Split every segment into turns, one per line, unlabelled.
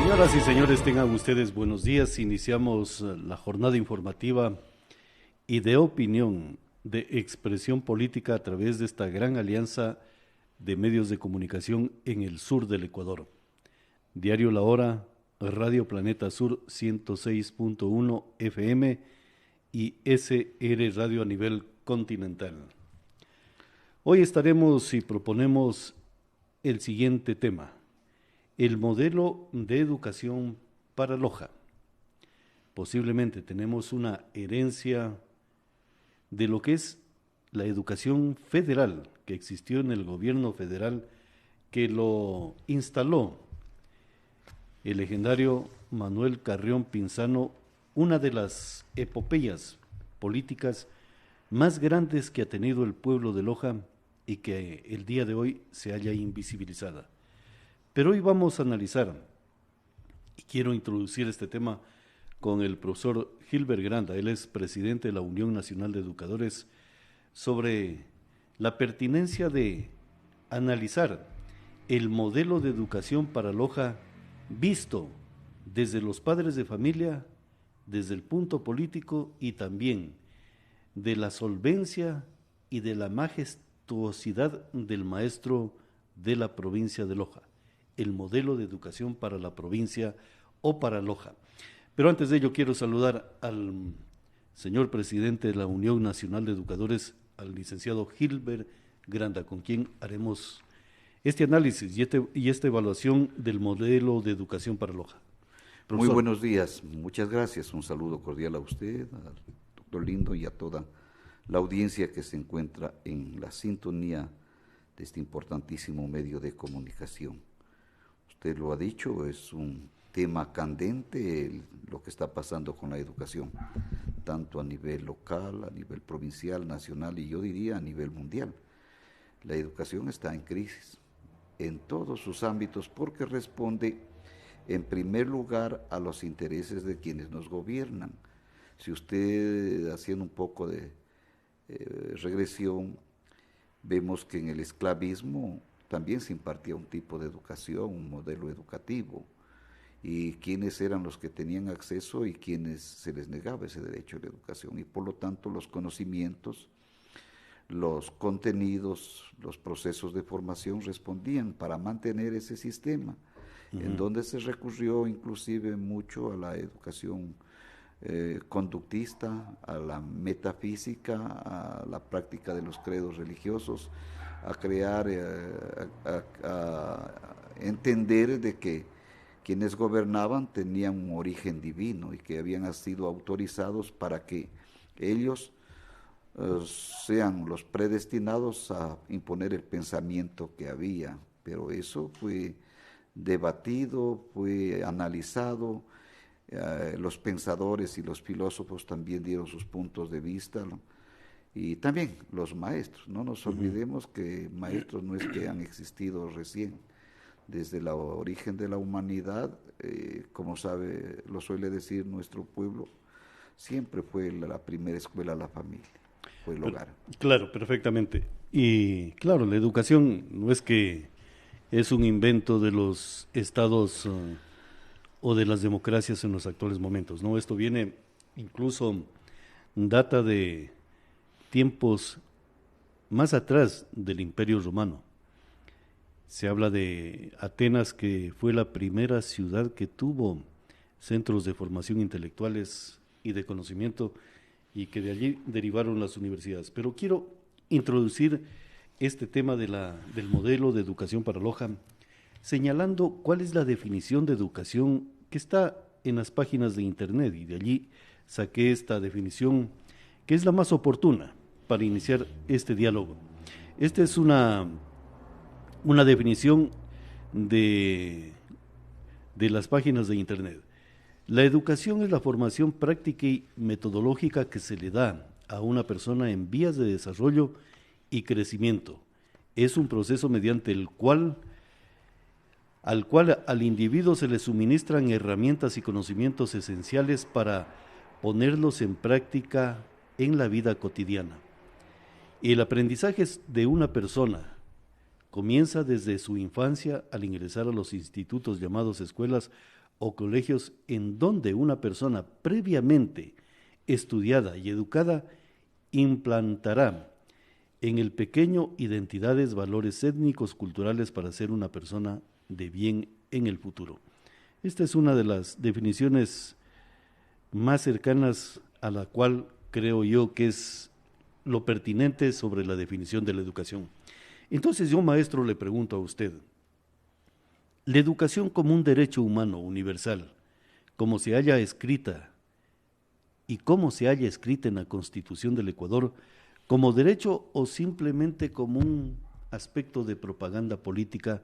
Señoras y señores, tengan ustedes buenos días. Iniciamos la jornada informativa y de opinión, de expresión política a través de esta gran alianza de medios de comunicación en el sur del Ecuador. Diario La Hora, Radio Planeta Sur 106.1 FM y SR Radio a nivel continental. Hoy estaremos y proponemos el siguiente tema: el modelo de educación para Loja. Posiblemente tenemos una herencia de lo que es la educación federal que existió en el gobierno federal, que lo instaló el legendario Manuel Carrión Pinzano, una de las epopeyas políticas más grandes que ha tenido el pueblo de Loja y que el día de hoy se halla invisibilizada. Pero hoy vamos a analizar, y quiero introducir este tema con el profesor Gilbert Granda, él es presidente de la Unión Nacional de Educadores, sobre la pertinencia de analizar el modelo de educación para Loja visto desde los padres de familia, desde el punto político y también de la solvencia y de la majestuosidad del maestro de la provincia de Loja, el modelo de educación para la provincia o para Loja. Pero antes de ello quiero saludar al señor presidente de la Unión Nacional de Educadores, al licenciado Gilbert Granda, con quien haremos este análisis y esta evaluación del modelo de educación para Loja.
Profesor. Muy buenos días, muchas gracias, un saludo cordial a usted, al doctor Lindo y a toda la audiencia que se encuentra en la sintonía de este importantísimo medio de comunicación. Usted lo ha dicho, es un tema candente lo que está pasando con la educación, tanto a nivel local, a nivel provincial, nacional y yo diría a nivel mundial. La educación está en crisis en todos sus ámbitos porque responde en primer lugar a los intereses de quienes nos gobiernan. Si usted, haciendo un poco de regresión, vemos que en el esclavismo también se impartía un tipo de educación, un modelo educativo, y quiénes eran los que tenían acceso y quiénes se les negaba ese derecho a la educación, y por lo tanto los conocimientos, los contenidos, los procesos de formación respondían para mantener ese sistema, en donde se recurrió inclusive mucho a la educación conductista, a la metafísica, a la práctica de los credos religiosos, a crear, a entender de que quienes gobernaban tenían un origen divino y que habían sido autorizados para que ellos sean los predestinados a imponer el pensamiento que había. Pero eso fue debatido, fue analizado, los pensadores y los filósofos también dieron sus puntos de vista, ¿no? Y también los maestros, no nos olvidemos que maestros no es que han existido recién, desde el origen de la humanidad, como sabe, lo suele decir nuestro pueblo, siempre fue la primera escuela la familia, fue el hogar.
Claro, perfectamente. Y claro, la educación no es que es un invento de los estados o de las democracias en los actuales momentos, ¿no? Esto viene, incluso data de tiempos más atrás del Imperio Romano. Se habla de Atenas, que fue la primera ciudad que tuvo centros de formación intelectuales y de conocimiento, y que de allí derivaron las universidades. Pero quiero introducir este tema del modelo de educación para Loja, señalando cuál es la definición de educación que está en las páginas de internet, y de allí saqué esta definición que es la más oportuna para iniciar este diálogo. Esta es una definición de las páginas de internet. La educación es la formación práctica y metodológica que se le da a una persona en vías de desarrollo y crecimiento. Es un proceso mediante el cual al individuo se le suministran herramientas y conocimientos esenciales para ponerlos en práctica en la vida cotidiana. El aprendizaje de una persona comienza desde su infancia al ingresar a los institutos llamados escuelas o colegios en donde una persona previamente estudiada y educada implantará en el pequeño identidades, valores étnicos, culturales para ser una persona de bien en el futuro. Esta es una de las definiciones más cercanas a la cual creo yo que es lo pertinente sobre la definición de la educación. Entonces yo, maestro, le pregunto a usted, la educación como un derecho humano universal, como se haya escrita y como se haya escrita en la Constitución del Ecuador, como derecho o simplemente como un aspecto de propaganda política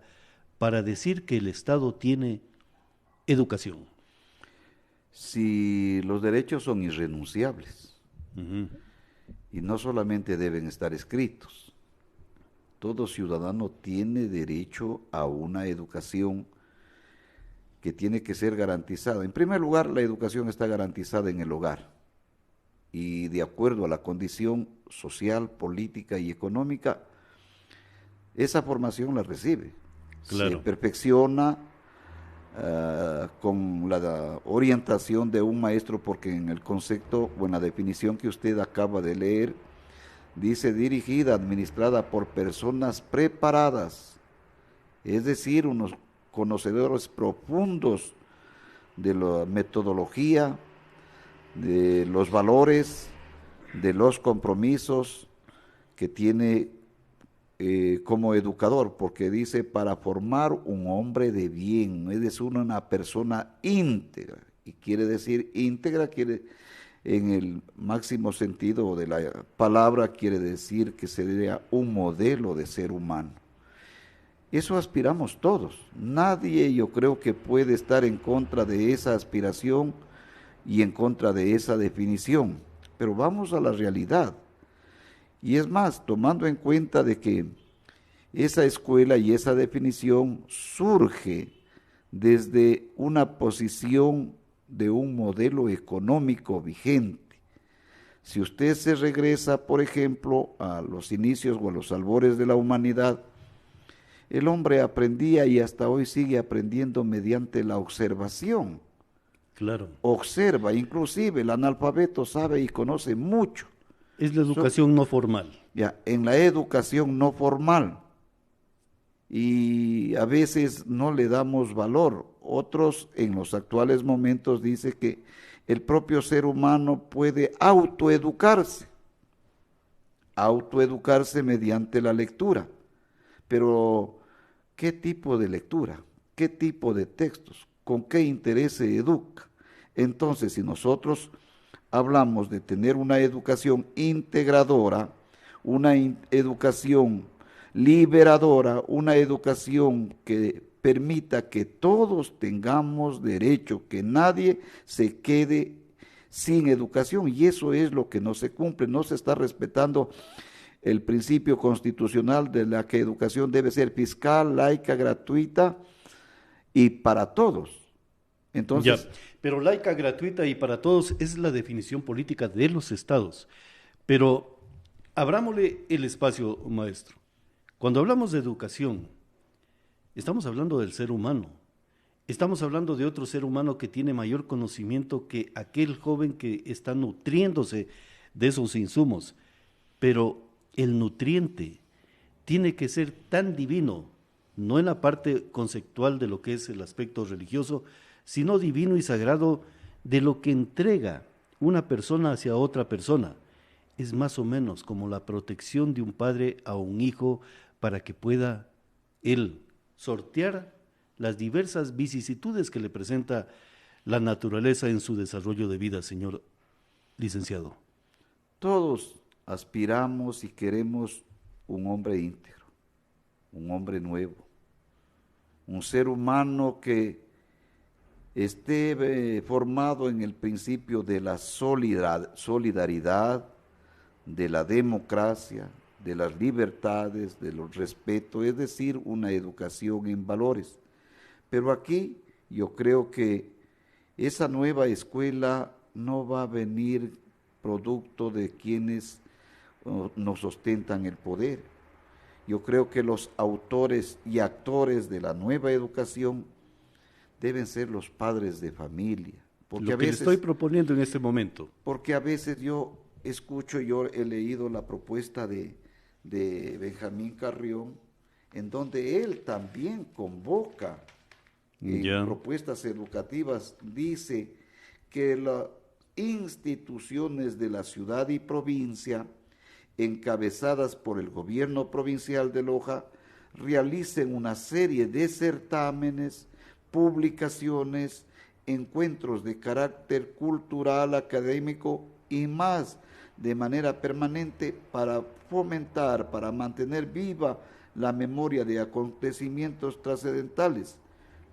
para decir que el Estado tiene educación.
Si los derechos son irrenunciables
Uh-huh.
y no solamente deben estar escritos, todo ciudadano tiene derecho a una educación que tiene que ser garantizada. En primer lugar, la educación está garantizada en el hogar y de acuerdo a la condición social, política y económica, esa formación la recibe. Se
Claro.
perfecciona con la orientación de un maestro, porque en el concepto o en la definición que usted acaba de leer, dice dirigida, administrada por personas preparadas, es decir, unos conocedores profundos de la metodología, de los valores, de los compromisos que tiene como educador, porque dice para formar un hombre de bien, es decir, una persona íntegra, y quiere decir íntegra, quiere en el máximo sentido de la palabra, quiere decir que sería un modelo de ser humano. Eso aspiramos todos. Nadie, yo creo, que puede estar en contra de esa aspiración y en contra de esa definición. Pero vamos a la realidad. Y es más, tomando en cuenta de que esa escuela y esa definición surge desde una posición de un modelo económico vigente. Si usted se regresa, por ejemplo, a los inicios o a los albores de la humanidad, el hombre aprendía y hasta hoy sigue aprendiendo mediante la observación.
Claro.
Observa, inclusive el analfabeto sabe y conoce mucho.
Es la educación no formal.
Ya, en la educación no formal. Y a veces no le damos valor. Otros en los actuales momentos dice que el propio ser humano puede autoeducarse mediante la lectura. Pero, ¿qué tipo de lectura? ¿Qué tipo de textos? ¿Con qué interés se educa? Entonces, si nosotros hablamos de tener una educación integradora, una educación liberadora, una educación que permita que todos tengamos derecho, que nadie se quede sin educación, y eso es lo que no se cumple, no se está respetando el principio constitucional de la que educación debe ser fiscal, laica, gratuita y para todos.
Ya,
Entonces,
pero laica, gratuita y para todos es la definición política de los estados. Pero abrámosle el espacio, maestro. Cuando hablamos de educación, estamos hablando del ser humano. Estamos hablando de otro ser humano que tiene mayor conocimiento que aquel joven que está nutriéndose de esos insumos. Pero el nutriente tiene que ser tan divino, no en la parte conceptual de lo que es el aspecto religioso, sino divino y sagrado de lo que entrega una persona hacia otra persona. Es más o menos como la protección de un padre a un hijo para que pueda él sortear las diversas vicisitudes que le presenta la naturaleza en su desarrollo de vida, señor licenciado.
todos aspiramos y queremos un hombre íntegro, un hombre nuevo, un ser humano que esté formado en el principio de la solidaridad, de la democracia, de las libertades, de los respetos, es decir, una educación en valores. Pero aquí yo creo que esa nueva escuela no va a venir producto de quienes nos ostentan el poder. Yo creo que los autores y actores de la nueva educación deben ser los padres de familia. Porque
Lo que le estoy proponiendo en este momento.
Porque a veces yo he leído la propuesta de Benjamín Carrión, en donde él también convoca propuestas educativas, dice que las instituciones de la ciudad y provincia, encabezadas por el gobierno provincial de Loja, realicen una serie de certámenes, publicaciones, encuentros de carácter cultural, académico y más, de manera permanente, para fomentar, para mantener viva la memoria de acontecimientos trascendentales,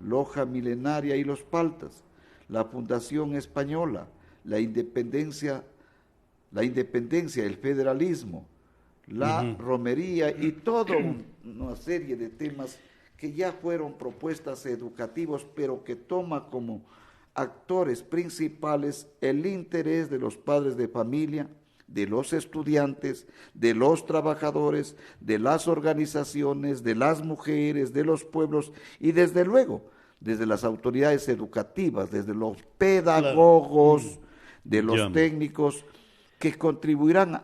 Loja milenaria y los Paltas, la fundación española, la independencia, el federalismo, la romería y toda una serie de temas que ya fueron propuestas educativas, pero que toma como actores principales el interés de los padres de familia, de los estudiantes, de los trabajadores, de las organizaciones, de las mujeres, de los pueblos y desde luego, desde las autoridades educativas, desde los pedagogos, de los técnicos, que contribuirán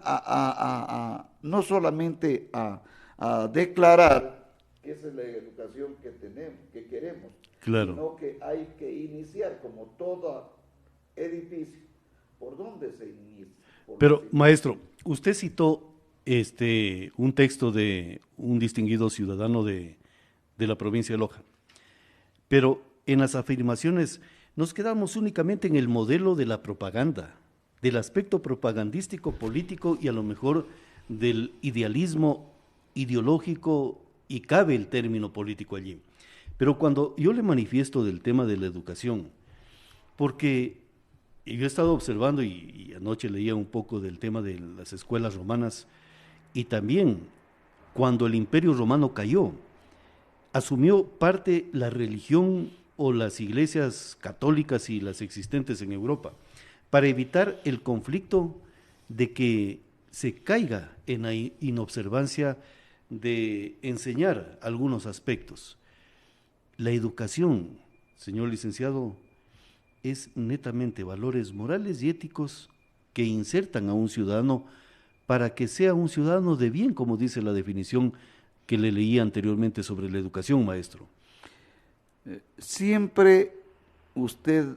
no solamente a declarar que esa es la educación que tenemos, que queremos, sino que hay que iniciar, como todo edificio, ¿por dónde se inicia?
Pero, maestro, usted citó un texto de un distinguido ciudadano de la provincia de Loja, pero en las afirmaciones nos quedamos únicamente en el modelo de la propaganda, del aspecto propagandístico, político y a lo mejor del idealismo ideológico, y cabe el término político allí. Pero cuando yo le manifiesto del tema de la educación, porque yo he estado observando y anoche leía un poco del tema de las escuelas romanas, y también cuando el Imperio Romano cayó, asumió parte la religión o las iglesias católicas y las existentes en Europa, para evitar el conflicto de que se caiga en la inobservancia de enseñar algunos aspectos. La educación, señor licenciado, es netamente valores morales y éticos que insertan a un ciudadano para que sea un ciudadano de bien, como dice la definición que le leí anteriormente sobre la educación, maestro.
Siempre usted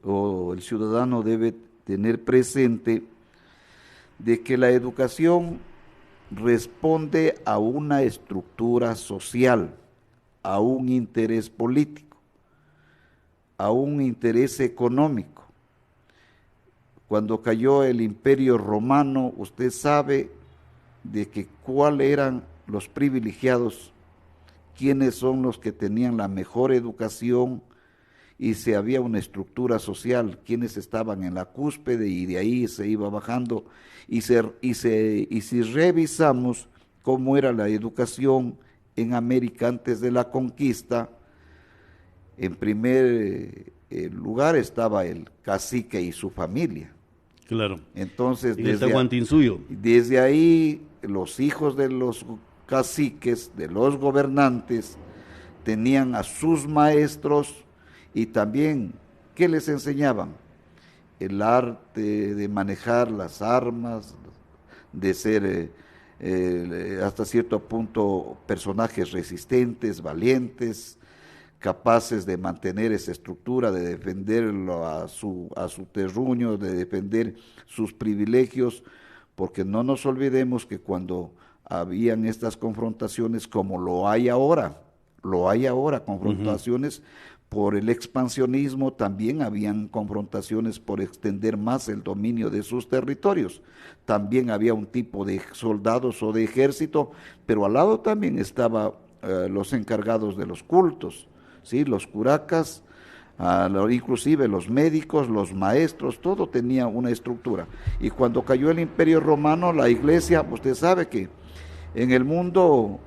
o el ciudadano debe tener presente de que la educación responde a una estructura social, a un interés político, a un interés económico. Cuando cayó el Imperio Romano, usted sabe de que cuáles eran los privilegiados, quiénes son los que tenían la mejor educación, y si había una estructura social, quienes estaban en la cúspide y de ahí se iba bajando. Y si revisamos cómo era la educación en América antes de la conquista, en primer lugar estaba el cacique y su familia.
Claro.
Entonces,
desde
ahí los hijos de los caciques, de los gobernantes, tenían a sus maestros. Y también, ¿qué les enseñaban? El arte de manejar las armas, de ser hasta cierto punto personajes resistentes, valientes, capaces de mantener esa estructura, de defenderlo a su terruño, de defender sus privilegios, porque no nos olvidemos que cuando habían estas confrontaciones, como lo hay ahora, confrontaciones por el expansionismo, también habían confrontaciones por extender más el dominio de sus territorios. También había un tipo de soldados o de ejército, pero al lado también estaban los encargados de los cultos, ¿sí? Los curacas, inclusive los médicos, los maestros, todo tenía una estructura. Y cuando cayó el Imperio Romano, la iglesia, usted sabe que en el mundo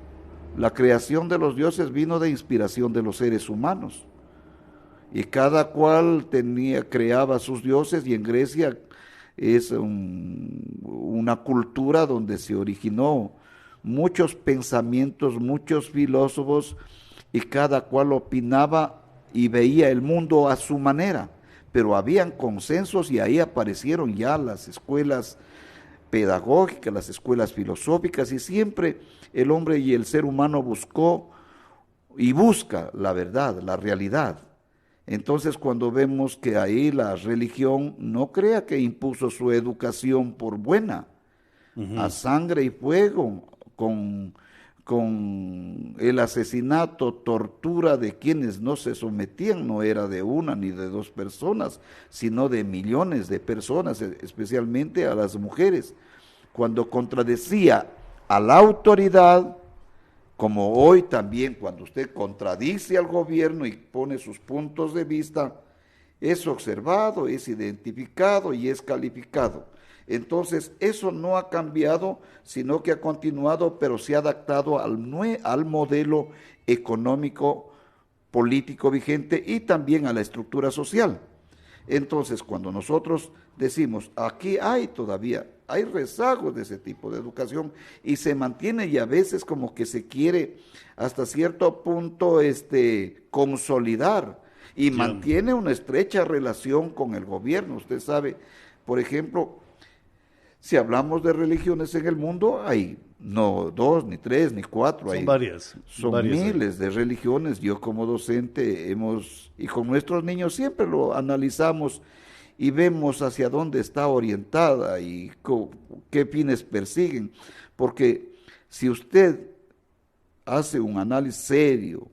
la creación de los dioses vino de inspiración de los seres humanos. Y cada cual creaba sus dioses, y en Grecia es una cultura donde se originó muchos pensamientos, muchos filósofos y cada cual opinaba y veía el mundo a su manera, pero habían consensos y ahí aparecieron ya las escuelas pedagógicas, las escuelas filosóficas, y siempre el hombre y el ser humano buscó y busca la verdad, la realidad. Entonces, cuando vemos que ahí la religión no crea que impuso su educación por buena, a sangre y fuego, con el asesinato, tortura de quienes no se sometían, no era de una ni de dos personas, sino de millones de personas, especialmente a las mujeres. Cuando contradecía a la autoridad, como hoy también cuando usted contradice al gobierno y pone sus puntos de vista, es observado, es identificado y es calificado. Entonces, eso no ha cambiado, sino que ha continuado, pero se ha adaptado al modelo económico, político vigente y también a la estructura social. Entonces, cuando nosotros decimos, aquí hay rezagos de ese tipo de educación y se mantiene, y a veces como que se quiere hasta cierto punto consolidar y mantiene una estrecha relación con el gobierno. Usted sabe, por ejemplo, si hablamos de religiones en el mundo, hay no 2, ni 3, ni 4,
son varias.
Son miles de religiones. Yo como docente y con nuestros niños siempre lo analizamos y vemos hacia dónde está orientada y qué fines persiguen. Porque si usted hace un análisis serio,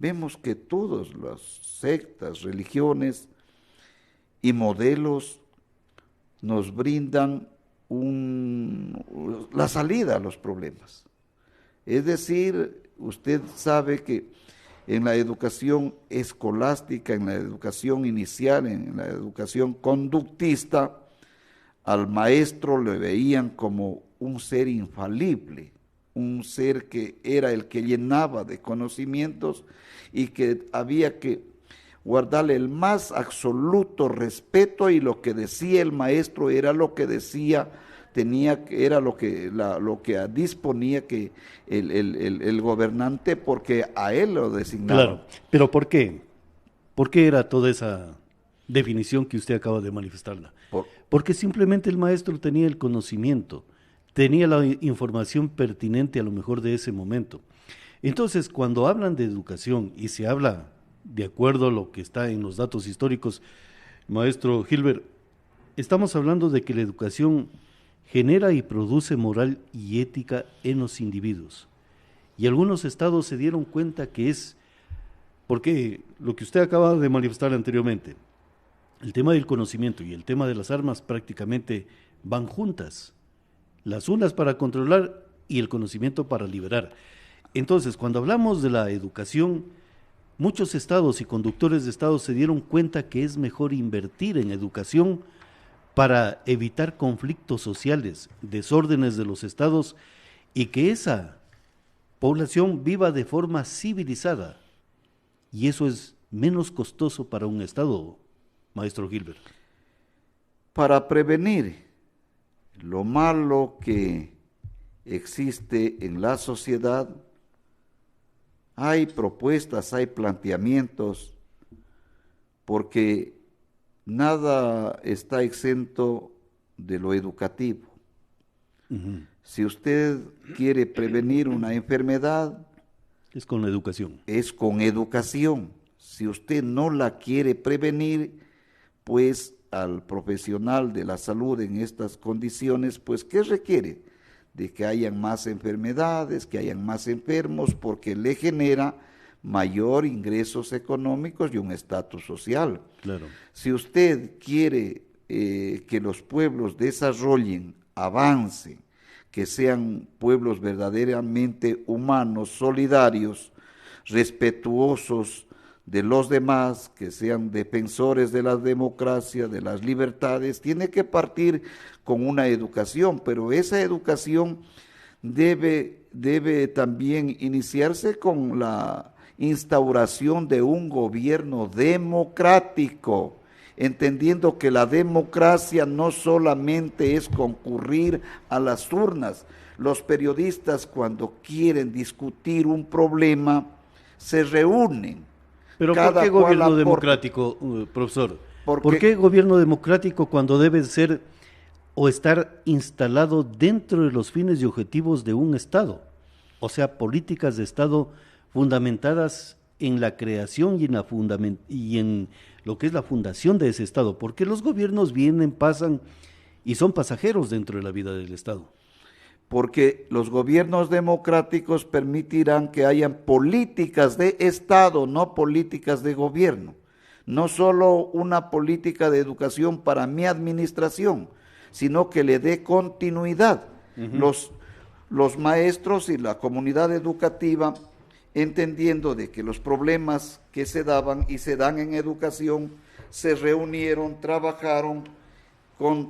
vemos que todas las sectas, religiones y modelos nos brindan la salida a los problemas. Es decir, usted sabe que en la educación escolástica, en la educación inicial, en la educación conductista, al maestro le veían como un ser infalible, un ser que era el que llenaba de conocimientos y que había que guardarle el más absoluto respeto, y lo que decía el maestro era lo que decía, era lo que disponía que el gobernante, porque a él lo designaba.
Claro, pero ¿por qué? ¿Por qué era toda esa definición que usted acaba de manifestarla? Porque simplemente el maestro tenía el conocimiento, tenía la información pertinente a lo mejor de ese momento. Entonces, cuando hablan de educación y se habla de acuerdo a lo que está en los datos históricos, maestro Gilbert, estamos hablando de que la educación genera y produce moral y ética en los individuos. Y algunos estados se dieron cuenta que es, porque lo que usted acaba de manifestar anteriormente, el tema del conocimiento y el tema de las armas prácticamente van juntas, las unas para controlar y el conocimiento para liberar. Entonces, cuando hablamos de la educación, muchos estados y conductores de estados se dieron cuenta que es mejor invertir en educación para evitar conflictos sociales, desórdenes de los estados, y que esa población viva de forma civilizada. Y eso es menos costoso para un estado, maestro Gilbert.
Para prevenir lo malo que existe en la sociedad, hay propuestas, hay planteamientos, porque nada está exento de lo educativo. Si usted quiere prevenir una enfermedad,
es con la educación.
Es con educación. Si usted no la quiere prevenir, pues al profesional de la salud en estas condiciones, pues ¿qué requiere? De que hayan más enfermedades, que hayan más enfermos, porque le genera mayor ingresos económicos y un estatus social.
Claro.
Si usted quiere que los pueblos desarrollen, avancen, que sean pueblos verdaderamente humanos, solidarios, respetuosos de los demás, que sean defensores de la democracia, de las libertades, tiene que partir con una educación, pero esa educación debe también iniciarse con la instauración de un gobierno democrático, entendiendo que la democracia no solamente es concurrir a las urnas. Los periodistas, cuando quieren discutir un problema, se reúnen.
Pero ¿por qué gobierno democrático, profesor? ¿Por qué gobierno democrático cuando debe ser o estar instalado dentro de los fines y objetivos de un Estado? O sea, políticas de Estado fundamentadas en la creación y en lo que es la fundación de ese Estado. ¿Por qué los gobiernos vienen, pasan y son pasajeros dentro de la vida del Estado?
Porque los gobiernos democráticos permitirán que hayan políticas de Estado, no políticas de gobierno. No solo una política de educación para mi administración, sino que le dé continuidad. Los maestros y la comunidad educativa, entendiendo de que los problemas que se daban y se dan en educación, se reunieron, trabajaron,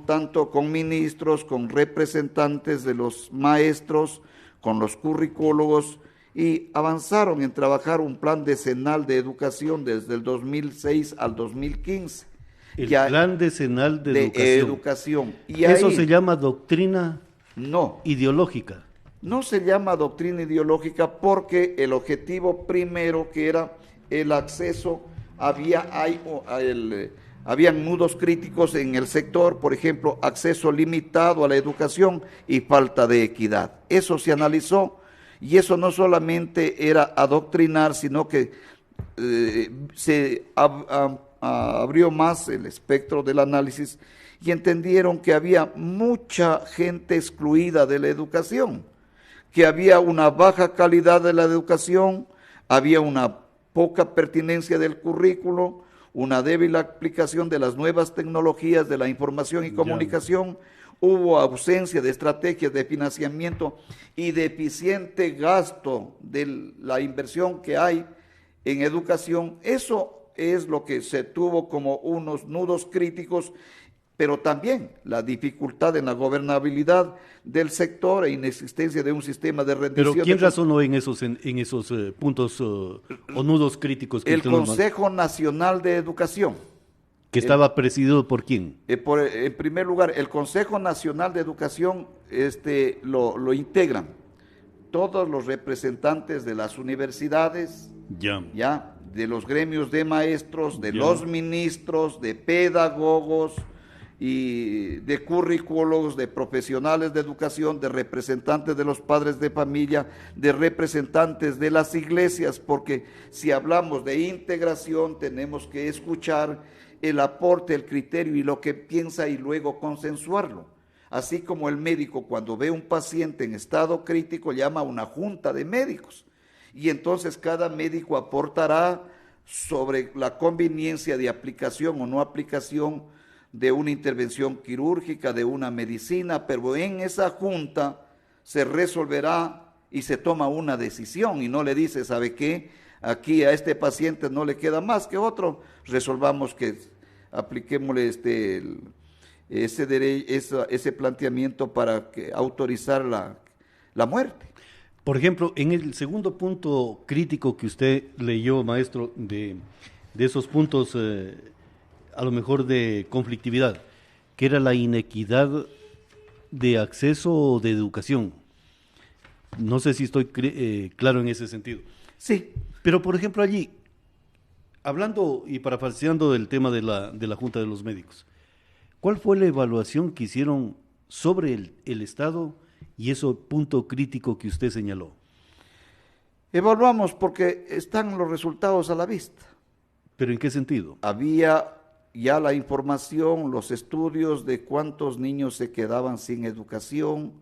tanto con ministros, con representantes de los maestros, con los curricólogos, y avanzaron en trabajar un plan decenal de educación desde el 2006 al 2015.
El plan decenal de educación.
Y
¿eso se llama doctrina
ideológica? No se llama doctrina ideológica porque el objetivo primero, que era el acceso, habían nudos críticos en el sector, por ejemplo, acceso limitado a la educación y falta de equidad. Eso se analizó y eso no solamente era adoctrinar, sino que se abrió más el espectro del análisis y entendieron que había mucha gente excluida de la educación, que había una baja calidad de la educación, había una poca pertinencia del currículo, una débil aplicación de las nuevas tecnologías de la información y comunicación, hubo ausencia de estrategias de financiamiento y deficiente gasto de la inversión que hay en educación. Eso es lo que se tuvo como unos nudos críticos, pero también la dificultad en la gobernabilidad del sector e inexistencia de un sistema de rendición.
¿Pero quién razonó en esos puntos o nudos críticos?
El Consejo Nacional de Educación.
¿Que estaba presidido por quién?
En primer lugar, el Consejo Nacional de Educación lo integran todos los representantes de las universidades, de los gremios de maestros, de los ministros, de pedagogos y de curricólogos, de profesionales de educación, de representantes de los padres de familia, de representantes de las iglesias, porque si hablamos de integración tenemos que escuchar el aporte, el criterio y lo que piensa y luego consensuarlo. Así como el médico cuando ve un paciente en estado crítico llama a una junta de médicos y entonces cada médico aportará sobre la conveniencia de aplicación o no aplicación de una intervención quirúrgica, de una medicina, pero en esa junta se resolverá y se toma una decisión y no le dice, ¿sabe qué? Aquí a este paciente no le queda más que otro, resolvamos que apliquémosle ese planteamiento para autorizar la muerte.
Por ejemplo, en el segundo punto crítico que usted leyó, maestro, de esos puntos a lo mejor de conflictividad, que era la inequidad de acceso o de educación. No sé si estoy claro en ese sentido.
Sí.
Pero, por ejemplo, allí, hablando y parafraseando del tema de la Junta de los Médicos, ¿cuál fue la evaluación que hicieron sobre el Estado y ese punto crítico que usted señaló?
Evaluamos porque están los resultados a la vista.
¿Pero en qué sentido?
Había ya la información, los estudios de cuántos niños se quedaban sin educación,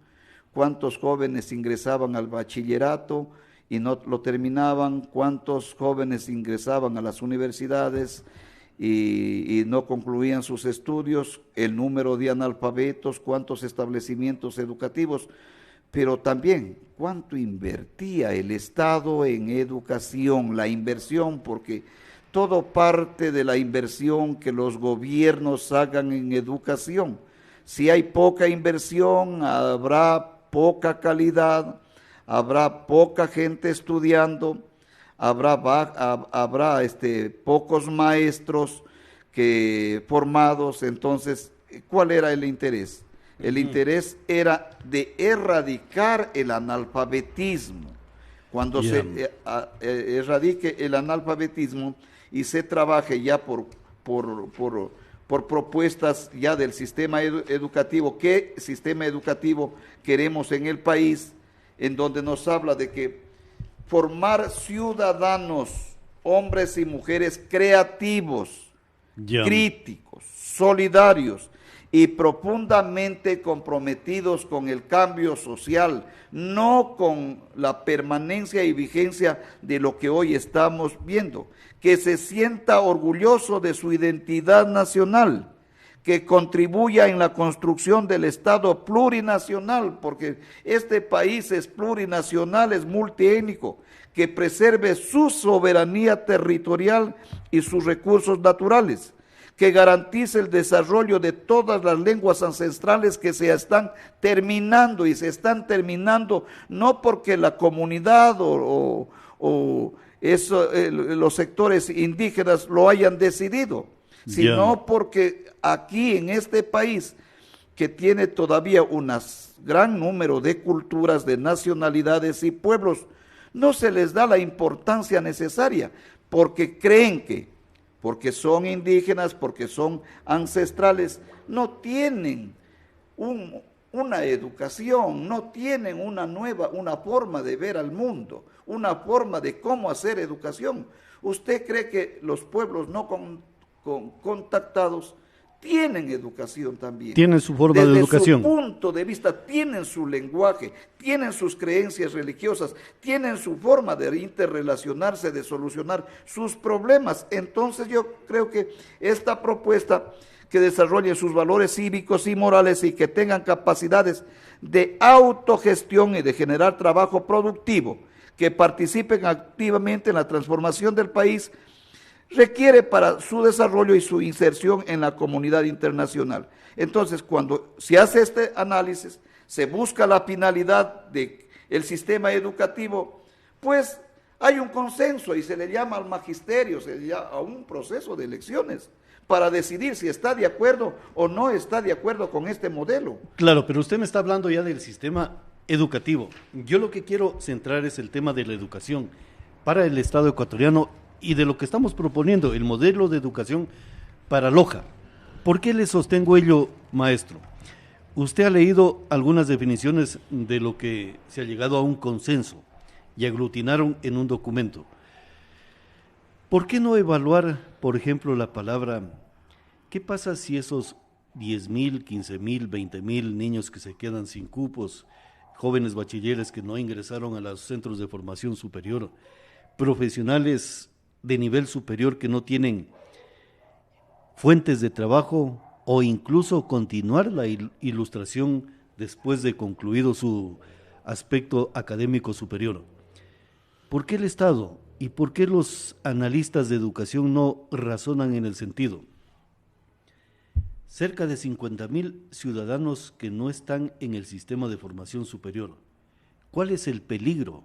cuántos jóvenes ingresaban al bachillerato y no lo terminaban, cuántos jóvenes ingresaban a las universidades y no concluían sus estudios, el número de analfabetos, cuántos establecimientos educativos, pero también cuánto invertía el Estado en educación, la inversión, porque todo parte de la inversión que los gobiernos hagan en educación. Si hay poca inversión, habrá poca calidad, habrá poca gente estudiando, habrá pocos maestros formados. Entonces, ¿cuál era el interés? El interés era de erradicar el analfabetismo. cuando se erradique el analfabetismo y se trabaje ya por propuestas ya del sistema educativo, qué sistema educativo queremos en el país, en donde nos habla de que formar ciudadanos, hombres y mujeres creativos, críticos, solidarios y profundamente comprometidos con el cambio social, no con la permanencia y vigencia de lo que hoy estamos viendo, que se sienta orgulloso de su identidad nacional, que contribuya en la construcción del Estado plurinacional, porque este país es plurinacional, es multiétnico, que preserve su soberanía territorial y sus recursos naturales, que garantice el desarrollo de todas las lenguas ancestrales que se están terminando, y se están terminando no porque la comunidad los sectores indígenas lo hayan decidido, sino porque aquí en este país, que tiene todavía un gran número de culturas, de nacionalidades y pueblos, no se les da la importancia necesaria, porque creen que porque son indígenas, porque son ancestrales, no tienen una educación, no tienen una forma de ver al mundo, una forma de cómo hacer educación. ¿Usted cree que los pueblos no contactados tienen educación también?
Tienen su forma de educación.
Desde su punto de vista, tienen su lenguaje, tienen sus creencias religiosas, tienen su forma de interrelacionarse, de solucionar sus problemas. Entonces yo creo que esta propuesta, que desarrollen sus valores cívicos y morales y que tengan capacidades de autogestión y de generar trabajo productivo, que participen activamente en la transformación del país, requiere para su desarrollo y su inserción en la comunidad internacional. Entonces, cuando se hace este análisis, se busca la finalidad del sistema educativo, pues hay un consenso y se le llama al magisterio, se le llama a un proceso de elecciones para decidir si está de acuerdo o no está de acuerdo con este modelo.
Claro, pero usted me está hablando ya del sistema educativo. Yo lo que quiero centrar es el tema de la educación para el Estado ecuatoriano y de lo que estamos proponiendo, el modelo de educación para Loja. ¿Por qué le sostengo ello, maestro? Usted ha leído algunas definiciones de lo que se ha llegado a un consenso y aglutinaron en un documento. ¿Por qué no evaluar, por ejemplo, la palabra, qué pasa si esos 10,000, 15,000, 20,000 niños que se quedan sin cupos, jóvenes bachilleres que no ingresaron a los centros de formación superior, profesionales de nivel superior que no tienen fuentes de trabajo o incluso continuar la ilustración después de concluido su aspecto académico superior? ¿Por qué el Estado y por qué los analistas de educación no razonan en el sentido? Cerca de 50,000 ciudadanos que no están en el sistema de formación superior. ¿Cuál es el peligro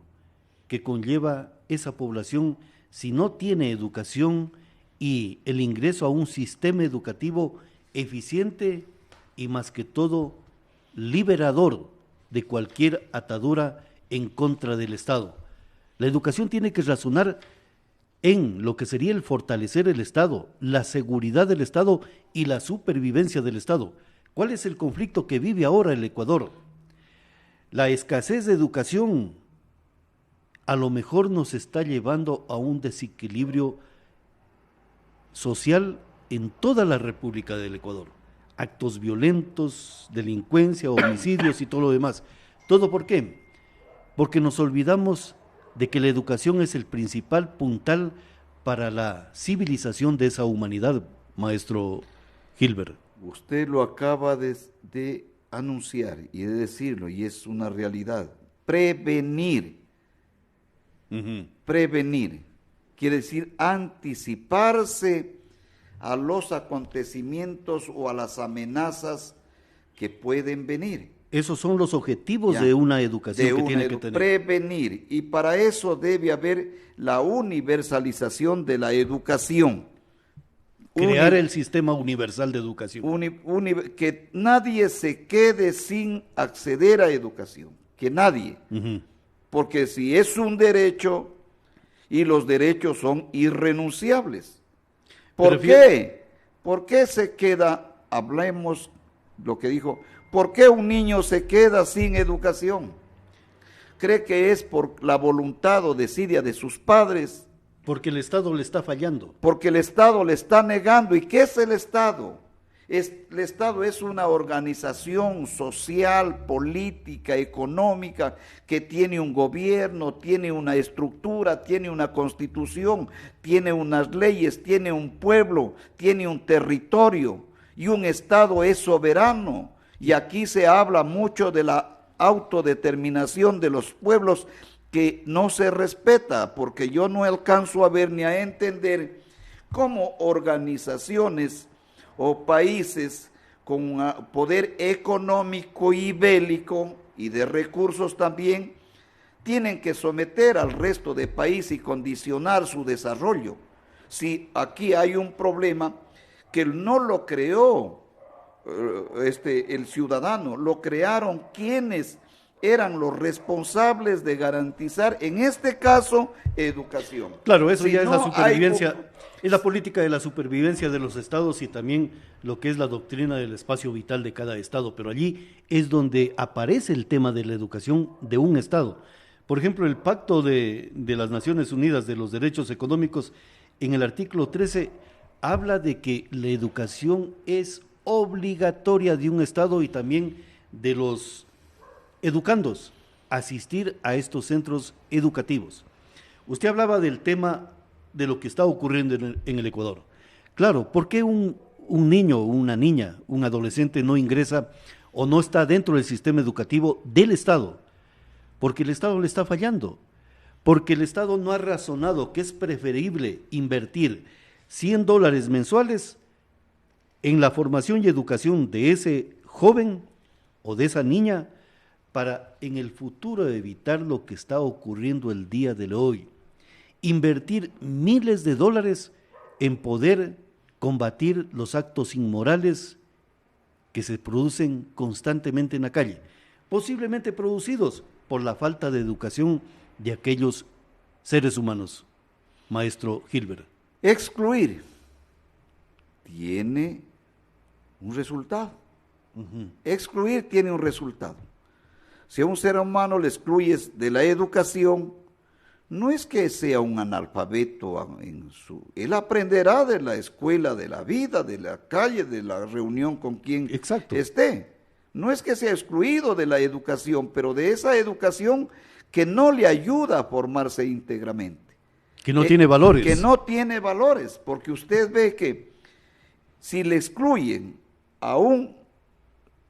que conlleva esa población si no tiene educación y el ingreso a un sistema educativo eficiente y más que todo liberador de cualquier atadura en contra del Estado? La educación tiene que razonar en lo que sería el fortalecer el Estado, la seguridad del Estado y la supervivencia del Estado. ¿Cuál es el conflicto que vive ahora el Ecuador? La escasez de educación a lo mejor nos está llevando a un desequilibrio social en toda la República del Ecuador. Actos violentos, delincuencia, homicidios y todo lo demás. ¿Todo por qué? Porque nos olvidamos de que la educación es el principal puntal para la civilización de esa humanidad, maestro Gilbert.
Usted lo acaba de anunciar y de decirlo, y es una realidad. Prevenir. Prevenir quiere decir anticiparse a los acontecimientos o a las amenazas que pueden venir.
Esos son los objetivos de una educación que tiene que tener.
Prevenir, y para eso debe haber la universalización de la educación.
Crear el sistema universal de educación.
Que nadie se quede sin acceder a educación, que nadie. porque si es un derecho y los derechos son irrenunciables. ¿Por qué? ¿Por qué se queda, hablemos lo que dijo, por qué un niño se queda sin educación? ¿Cree que es por la voluntad o desidia de sus padres?
Porque el Estado le está fallando.
Porque el Estado le está negando. ¿Y qué es el Estado? El Estado es una organización social, política, económica, que tiene un gobierno, tiene una estructura, tiene una constitución, tiene unas leyes, tiene un pueblo, tiene un territorio, y un Estado es soberano. Y aquí se habla mucho de la autodeterminación de los pueblos, que no se respeta, porque yo no alcanzo a ver ni a entender cómo organizaciones o países con poder económico y bélico y de recursos también tienen que someter al resto de país y condicionar su desarrollo. Si aquí hay un problema que no lo creó el ciudadano, lo crearon quienes eran los responsables de garantizar, en este caso, educación.
Claro, eso ya es la supervivencia, es la política de la supervivencia de los estados y también lo que es la doctrina del espacio vital de cada estado, pero allí es donde aparece el tema de la educación de un estado. Por ejemplo, el Pacto de las Naciones Unidas de los Derechos Económicos, en el artículo 13, habla de que la educación es obligatoria de un estado y también de los educandos asistir a estos centros educativos. Usted hablaba del tema de lo que está ocurriendo en el Ecuador. Claro, ¿por qué un niño, una niña, un adolescente no ingresa o no está dentro del sistema educativo del Estado? Porque el Estado le está fallando, porque el Estado no ha razonado que es preferible invertir $100 mensuales en la formación y educación de ese joven o de esa niña para en el futuro evitar lo que está ocurriendo el día de hoy. Invertir miles de dólares en poder combatir los actos inmorales que se producen constantemente en la calle, posiblemente producidos por la falta de educación de aquellos seres humanos. Maestro Gilbert.
Excluir tiene un resultado. Excluir tiene un resultado. Si a un ser humano le excluyes de la educación, no es que sea un analfabeto, él aprenderá de la escuela, de la vida, de la calle, de la reunión con quien esté. No es que sea excluido de la educación, pero de esa educación que no le ayuda a formarse íntegramente.
Que no tiene valores.
Que no tiene valores, porque usted ve que si le excluyen a un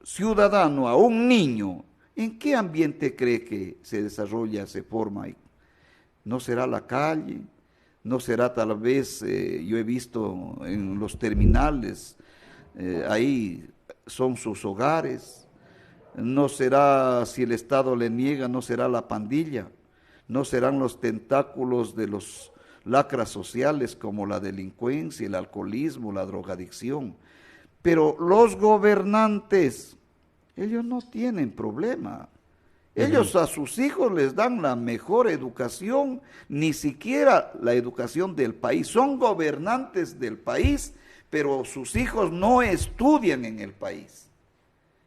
ciudadano, a un niño, ¿en qué ambiente cree que se desarrolla, se forma? ¿No será la calle? ¿No será tal vez, yo he visto en los terminales, ahí son sus hogares? ¿No será, si el Estado le niega, no será la pandilla? ¿No serán los tentáculos de los lacras sociales como la delincuencia, el alcoholismo, la drogadicción? Pero los gobernantes, ellos no tienen problema. Ellos a sus hijos les dan la mejor educación, ni siquiera la educación del país. Son gobernantes del país, pero sus hijos no estudian en el país.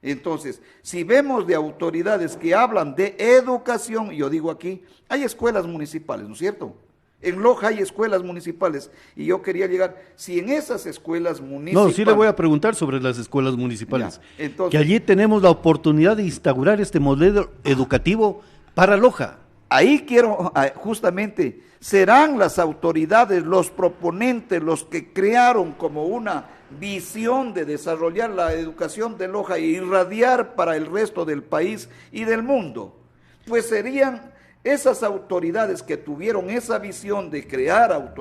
Entonces, si vemos de autoridades que hablan de educación, yo digo aquí, hay escuelas municipales, ¿no es cierto? En Loja hay escuelas municipales y yo quería llegar, si en esas escuelas municipales...
No, sí le voy a preguntar sobre las escuelas municipales,
ya, entonces,
que allí tenemos la oportunidad de instaurar este modelo educativo para Loja.
Ahí quiero, justamente, serán las autoridades, los proponentes, los que crearon como una visión de desarrollar la educación de Loja e irradiar para el resto del país y del mundo. Pues serían esas autoridades que tuvieron esa visión de crear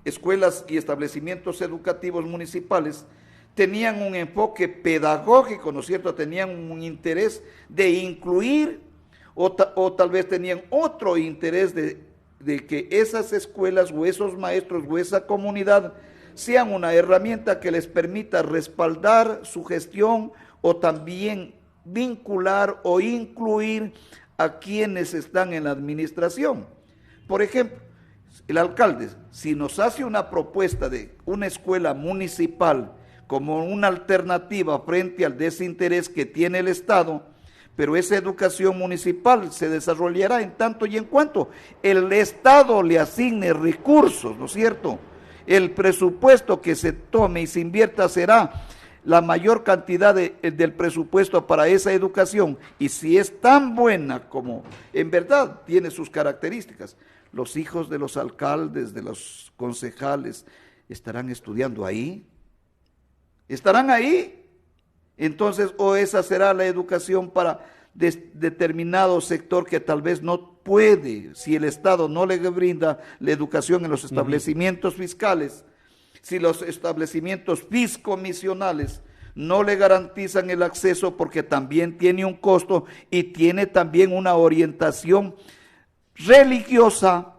escuelas y establecimientos educativos municipales, tenían un enfoque pedagógico, ¿no es cierto? Tenían un interés de incluir o tal vez tenían otro interés de que esas escuelas o esos maestros o esa comunidad sean una herramienta que les permita respaldar su gestión o también vincular o incluir a quienes están en la administración. Por ejemplo, el alcalde, si nos hace una propuesta de una escuela municipal como una alternativa frente al desinterés que tiene el Estado, pero esa educación municipal se desarrollará en tanto y en cuanto el Estado le asigne recursos, ¿no es cierto? El presupuesto que se tome y se invierta será la mayor cantidad del presupuesto para esa educación, y si es tan buena como en verdad tiene sus características, los hijos de los alcaldes, de los concejales, estarán estudiando ahí, estarán ahí. Entonces, o esa será la educación para determinado sector que tal vez no puede, si el Estado no le brinda la educación en los establecimientos fiscales, si los establecimientos fiscomisionales no le garantizan el acceso, porque también tiene un costo y tiene también una orientación religiosa,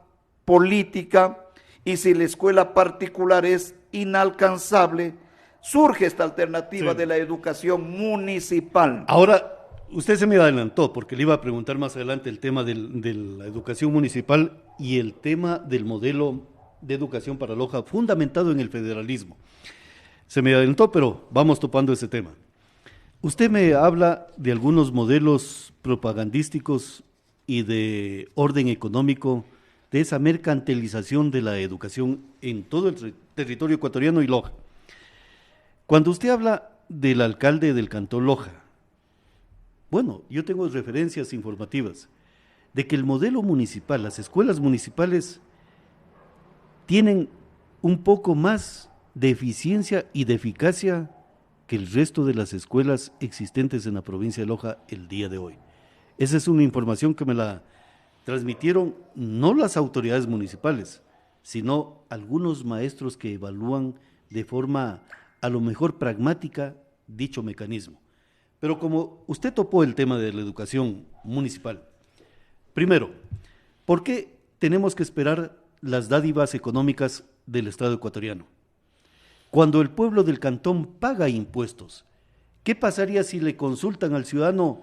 política, y si la escuela particular es inalcanzable, surge esta alternativa de la educación municipal.
Ahora, usted se me adelantó, porque le iba a preguntar más adelante el tema de la educación municipal y el tema del modelo de educación para Loja, fundamentado en el federalismo. Se me adelantó, pero vamos topando ese tema. Usted me habla de algunos modelos propagandísticos y de orden económico, de esa mercantilización de la educación en todo el territorio ecuatoriano y Loja. Cuando usted habla del alcalde del Cantón Loja, bueno, yo tengo referencias informativas de que el modelo municipal, las escuelas municipales, tienen un poco más de eficiencia y de eficacia que el resto de las escuelas existentes en la provincia de Loja el día de hoy. Esa es una información que me la transmitieron no las autoridades municipales, sino algunos maestros que evalúan de forma a lo mejor pragmática dicho mecanismo. Pero como usted topó el tema de la educación municipal, primero, ¿por qué tenemos que esperar las dádivas económicas del Estado ecuatoriano? Cuando el pueblo del cantón paga impuestos, ¿qué pasaría si le consultan al ciudadano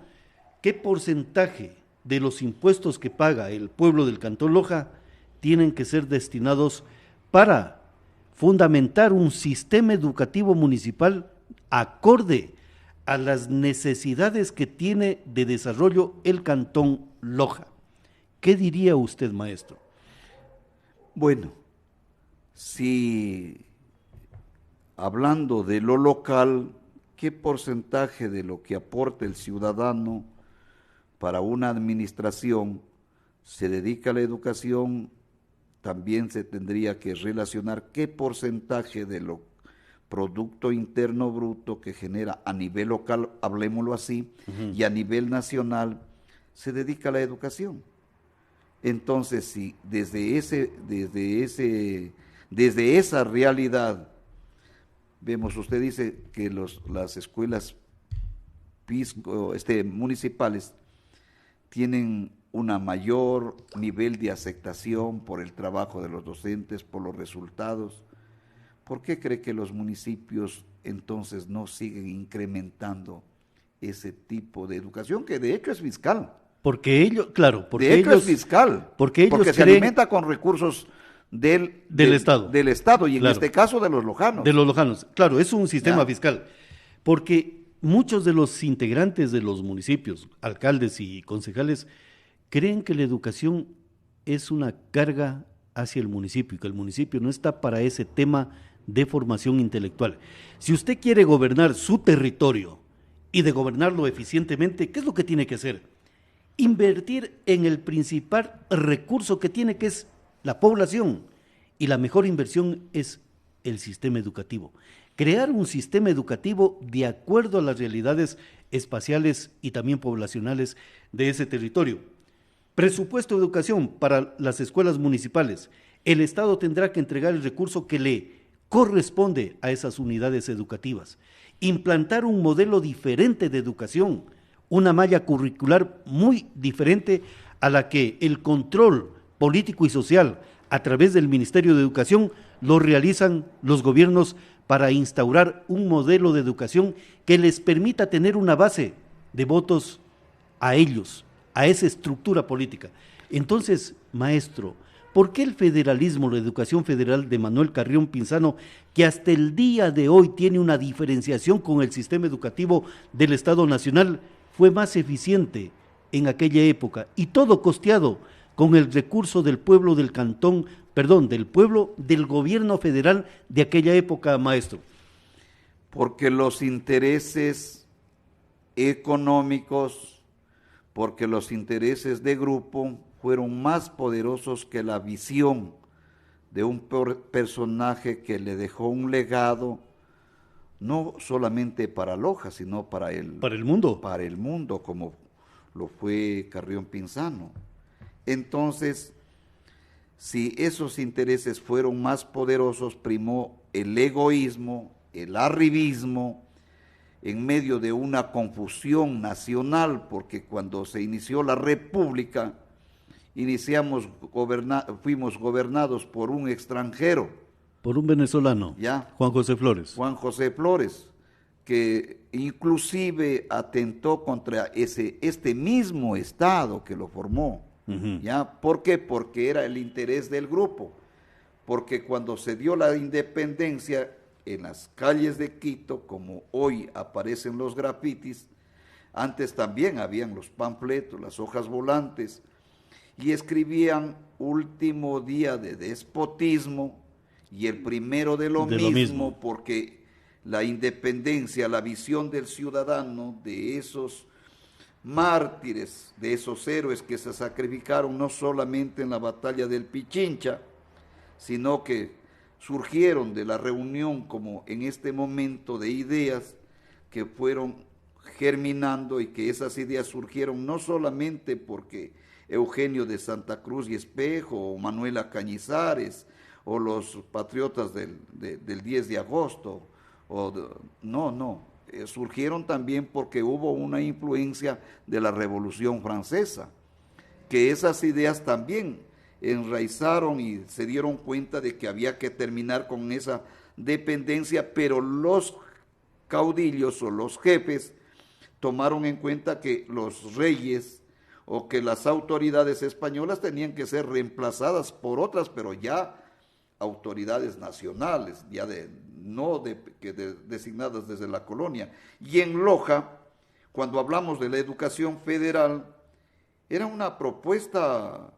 qué porcentaje de los impuestos que paga el pueblo del Cantón Loja tienen que ser destinados para fundamentar un sistema educativo municipal acorde a las necesidades que tiene de desarrollo el Cantón Loja? ¿Qué diría usted, maestro?
Bueno, si hablando de lo local, ¿qué porcentaje de lo que aporta el ciudadano para una administración se dedica a la educación? También se tendría que relacionar qué porcentaje de lo Producto Interno Bruto que genera a nivel local, hablemoslo así, y a nivel nacional se dedica a la educación. Entonces, si desde esa realidad vemos, usted dice que las escuelas municipales tienen una mayor nivel de aceptación por el trabajo de los docentes, por los resultados. ¿Por qué cree que los municipios entonces no siguen incrementando ese tipo de educación, que de hecho es fiscal?
Porque ellos, claro,
porque es fiscal,
porque
se alimenta con recursos del
Estado.
Del Estado, y
claro,
en este caso de los lojanos.
De los lojanos, claro, es un sistema fiscal. Porque muchos de los integrantes de los municipios, alcaldes y concejales, creen que la educación es una carga hacia el municipio y que el municipio no está para ese tema de formación intelectual. Si usted quiere gobernar su territorio y de gobernarlo eficientemente, ¿qué es lo que tiene que hacer? Invertir en el principal recurso que tiene, que es la población, y la mejor inversión es el sistema educativo. Crear un sistema educativo de acuerdo a las realidades espaciales y también poblacionales de ese territorio. Presupuesto de educación para las escuelas municipales. El Estado tendrá que entregar el recurso que le corresponde a esas unidades educativas. Implantar un modelo diferente de educación, una malla curricular muy diferente a la que el control político y social a través del Ministerio de Educación lo realizan los gobiernos para instaurar un modelo de educación que les permita tener una base de votos a ellos, a esa estructura política. Entonces, maestro, ¿por qué el federalismo, la educación federal de Manuel Carrión Pinzano, que hasta el día de hoy tiene una diferenciación con el sistema educativo del Estado Nacional, fue más eficiente en aquella época, y todo costeado con el recurso del pueblo del cantón, perdón, del pueblo del gobierno federal de aquella época, maestro?
Porque los intereses económicos, porque los intereses de grupo fueron más poderosos que la visión de un personaje que le dejó un legado, no solamente para Loja, sino para el mundo, como lo fue Carrión Pinzano. Entonces, si esos intereses fueron más poderosos, primó el egoísmo, el arribismo, en medio de una confusión nacional, porque cuando se inició la República, fuimos gobernados por un extranjero.
Por un venezolano,
¿ya?
Juan José Flores.
Juan José Flores, que inclusive atentó contra este mismo Estado que lo formó. ¿Ya? ¿Por qué? Porque era el interés del grupo. Porque cuando se dio la independencia, en las calles de Quito, como hoy aparecen los grafitis, antes también habían los panfletos, las hojas volantes, y escribían último día de despotismo y el primero de lo mismo, porque la independencia, la visión del ciudadano, de esos mártires, de esos héroes que se sacrificaron no solamente en la batalla del Pichincha, sino que surgieron de la reunión como en este momento de ideas que fueron germinando, y que esas ideas surgieron no solamente porque Eugenio de Santa Cruz y Espejo, o Manuela Cañizares, o los patriotas del 10 de agosto, surgieron también porque hubo una influencia de la Revolución Francesa, que esas ideas también enraizaron y se dieron cuenta de que había que terminar con esa dependencia, pero los caudillos o los jefes tomaron en cuenta que los reyes o que las autoridades españolas tenían que ser reemplazadas por otras, pero ya autoridades nacionales, ya designadas desde la colonia. Y en Loja, cuando hablamos de la educación federal, era una propuesta,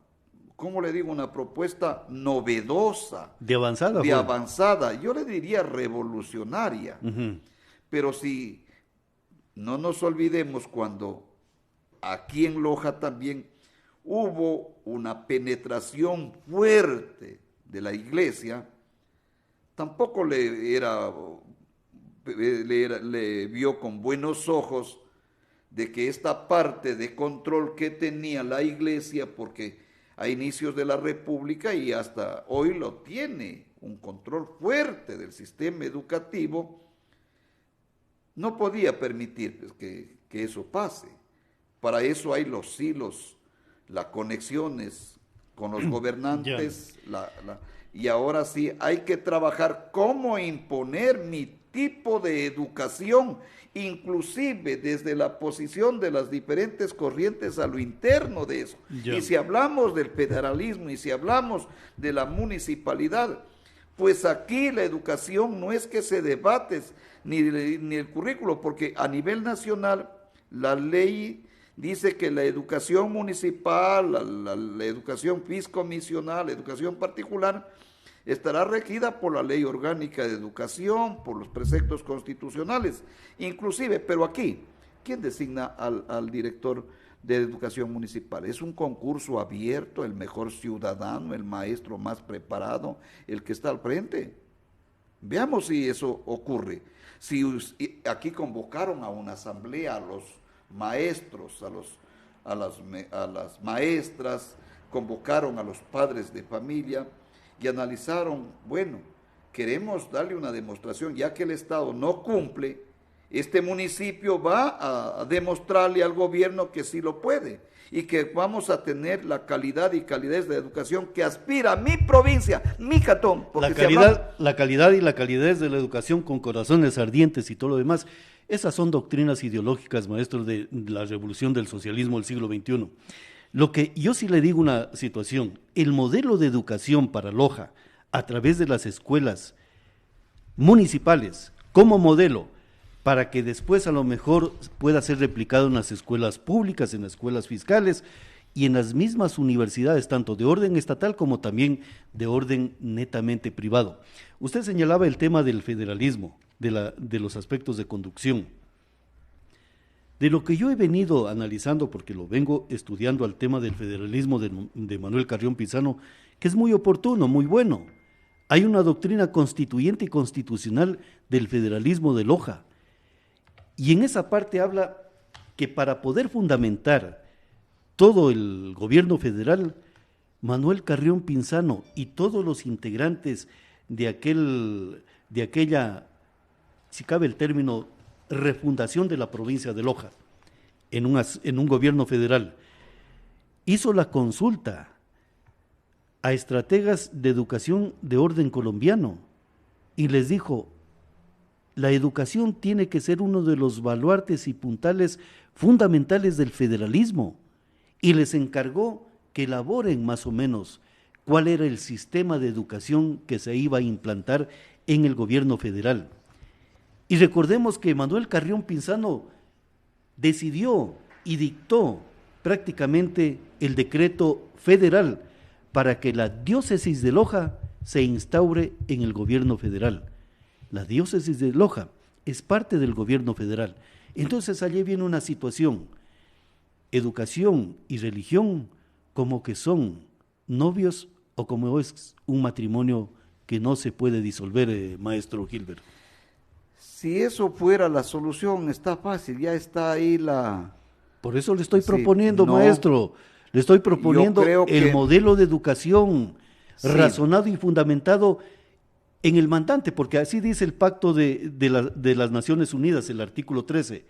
¿cómo le digo? Una propuesta novedosa.
De avanzada.
De avanzada, yo le diría revolucionaria. Pero si no nos olvidemos, cuando aquí en Loja también hubo una penetración fuerte de la iglesia, tampoco le vio con buenos ojos de que esta parte de control que tenía la iglesia, porque a inicios de la República y hasta hoy lo tiene, un control fuerte del sistema educativo, no podía permitir pues, que eso pase. Para eso hay los hilos, las conexiones con los gobernantes, y ahora sí hay que trabajar cómo imponer mi tipo de educación, inclusive desde la posición de las diferentes corrientes a lo interno de eso. Y si hablamos del federalismo y si hablamos de la municipalidad, pues aquí la educación no es que se debate ni el currículo, porque a nivel nacional la ley dice que la educación municipal, la educación fiscomisional, la educación particular, estará regida por la Ley Orgánica de Educación, por los preceptos constitucionales, inclusive, pero aquí, ¿quién designa al director de educación municipal? Es un concurso abierto, el mejor ciudadano, el maestro más preparado, el que está al frente. Veamos si eso ocurre. Si aquí convocaron a una asamblea a los maestros, a las maestras, convocaron a los padres de familia y analizaron, bueno, queremos darle una demostración, ya que el Estado no cumple, este municipio va a demostrarle al gobierno que sí lo puede y que vamos a tener la calidad y calidez de educación que aspira mi provincia, mi cantón.
La calidad y la calidez de la educación con corazones ardientes y todo lo demás. Esas son doctrinas ideológicas, maestro, de la revolución del socialismo del siglo XXI. Lo que yo sí le digo una situación, el modelo de educación para Loja, a través de las escuelas municipales, como modelo, para que después a lo mejor pueda ser replicado en las escuelas públicas, en las escuelas fiscales y en las mismas universidades, tanto de orden estatal como también de orden netamente privado. Usted señalaba el tema del federalismo, de los aspectos de conducción. De lo que yo he venido analizando, porque lo vengo estudiando al tema del federalismo de Manuel Carrión Pinzano, que es muy oportuno, muy bueno. Hay una doctrina constituyente y constitucional del federalismo de Loja. Y en esa parte habla que para poder fundamentar todo el gobierno federal, Manuel Carrión Pinzano y todos los integrantes de aquella, si cabe el término, refundación de la provincia de Loja en un gobierno federal, hizo la consulta a estrategas de educación de orden colombiano y les dijo: la educación tiene que ser uno de los baluartes y puntales fundamentales del federalismo, y les encargó que elaboren más o menos cuál era el sistema de educación que se iba a implantar en el gobierno federal. Y recordemos que Manuel Carrión Pinzano decidió y dictó prácticamente el decreto federal para que la diócesis de Loja se instaure en el gobierno federal. La diócesis de Loja es parte del gobierno federal. Entonces allí viene una situación, educación y religión como que son novios o como es un matrimonio que no se puede disolver, maestro Gilbert.
Si eso fuera la solución, está fácil, ya está ahí la...
Por eso le estoy proponiendo, maestro, le estoy proponiendo el modelo de educación razonado y fundamentado en el mandante, porque así dice el pacto de las Naciones Unidas, el artículo 13.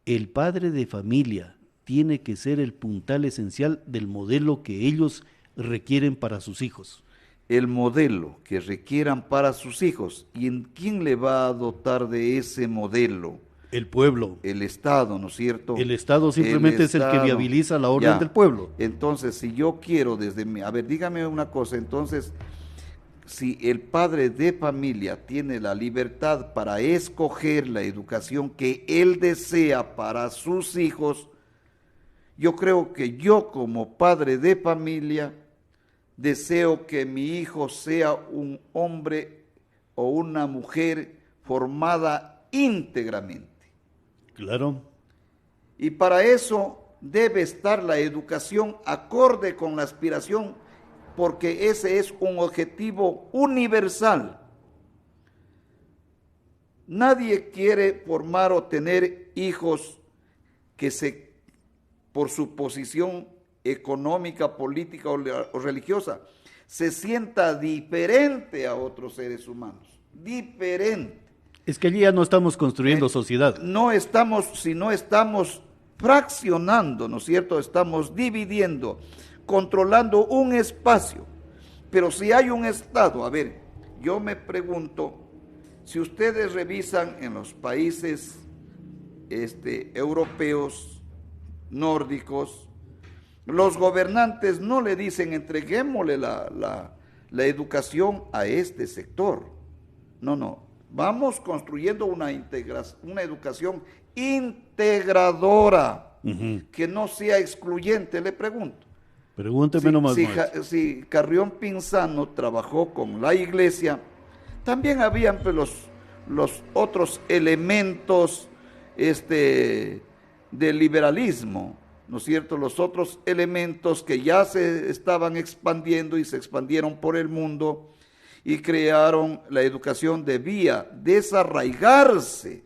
El padre de familia tiene que ser el puntal esencial del modelo que ellos requieren para sus hijos.
El modelo que requieran para sus hijos. ¿Y en quién le va a dotar de ese modelo?
El pueblo.
El Estado, ¿no es cierto?
El Estado simplemente es el que viabiliza la orden del pueblo.
Entonces, si yo quiero desde mi... A ver, dígame una cosa, entonces, si el padre de familia tiene la libertad para escoger la educación que él desea para sus hijos, yo creo que yo como padre de familia deseo que mi hijo sea un hombre o una mujer formada íntegramente.
Claro.
Y para eso debe estar la educación acorde con la aspiración, porque ese es un objetivo universal. Nadie quiere formar o tener hijos que por su posición económica, política o religiosa, se sienta diferente a otros seres humanos, diferente.
Es que allí ya no estamos construyendo sociedad.
No estamos, sino estamos fraccionando, ¿no es cierto? Estamos dividiendo, controlando un espacio. Pero si hay un Estado, a ver, yo me pregunto, si ustedes revisan en los países europeos, nórdicos, los gobernantes no le dicen entreguémosle la educación a este sector. No. Vamos construyendo una educación integradora, que no sea excluyente, le pregunto.
Pregúnteme nomás.
Si Carrión Pinzano trabajó con la iglesia, también habían los otros elementos del liberalismo, ¿no es cierto? Los otros elementos que ya se estaban expandiendo y se expandieron por el mundo y crearon la educación, debía desarraigarse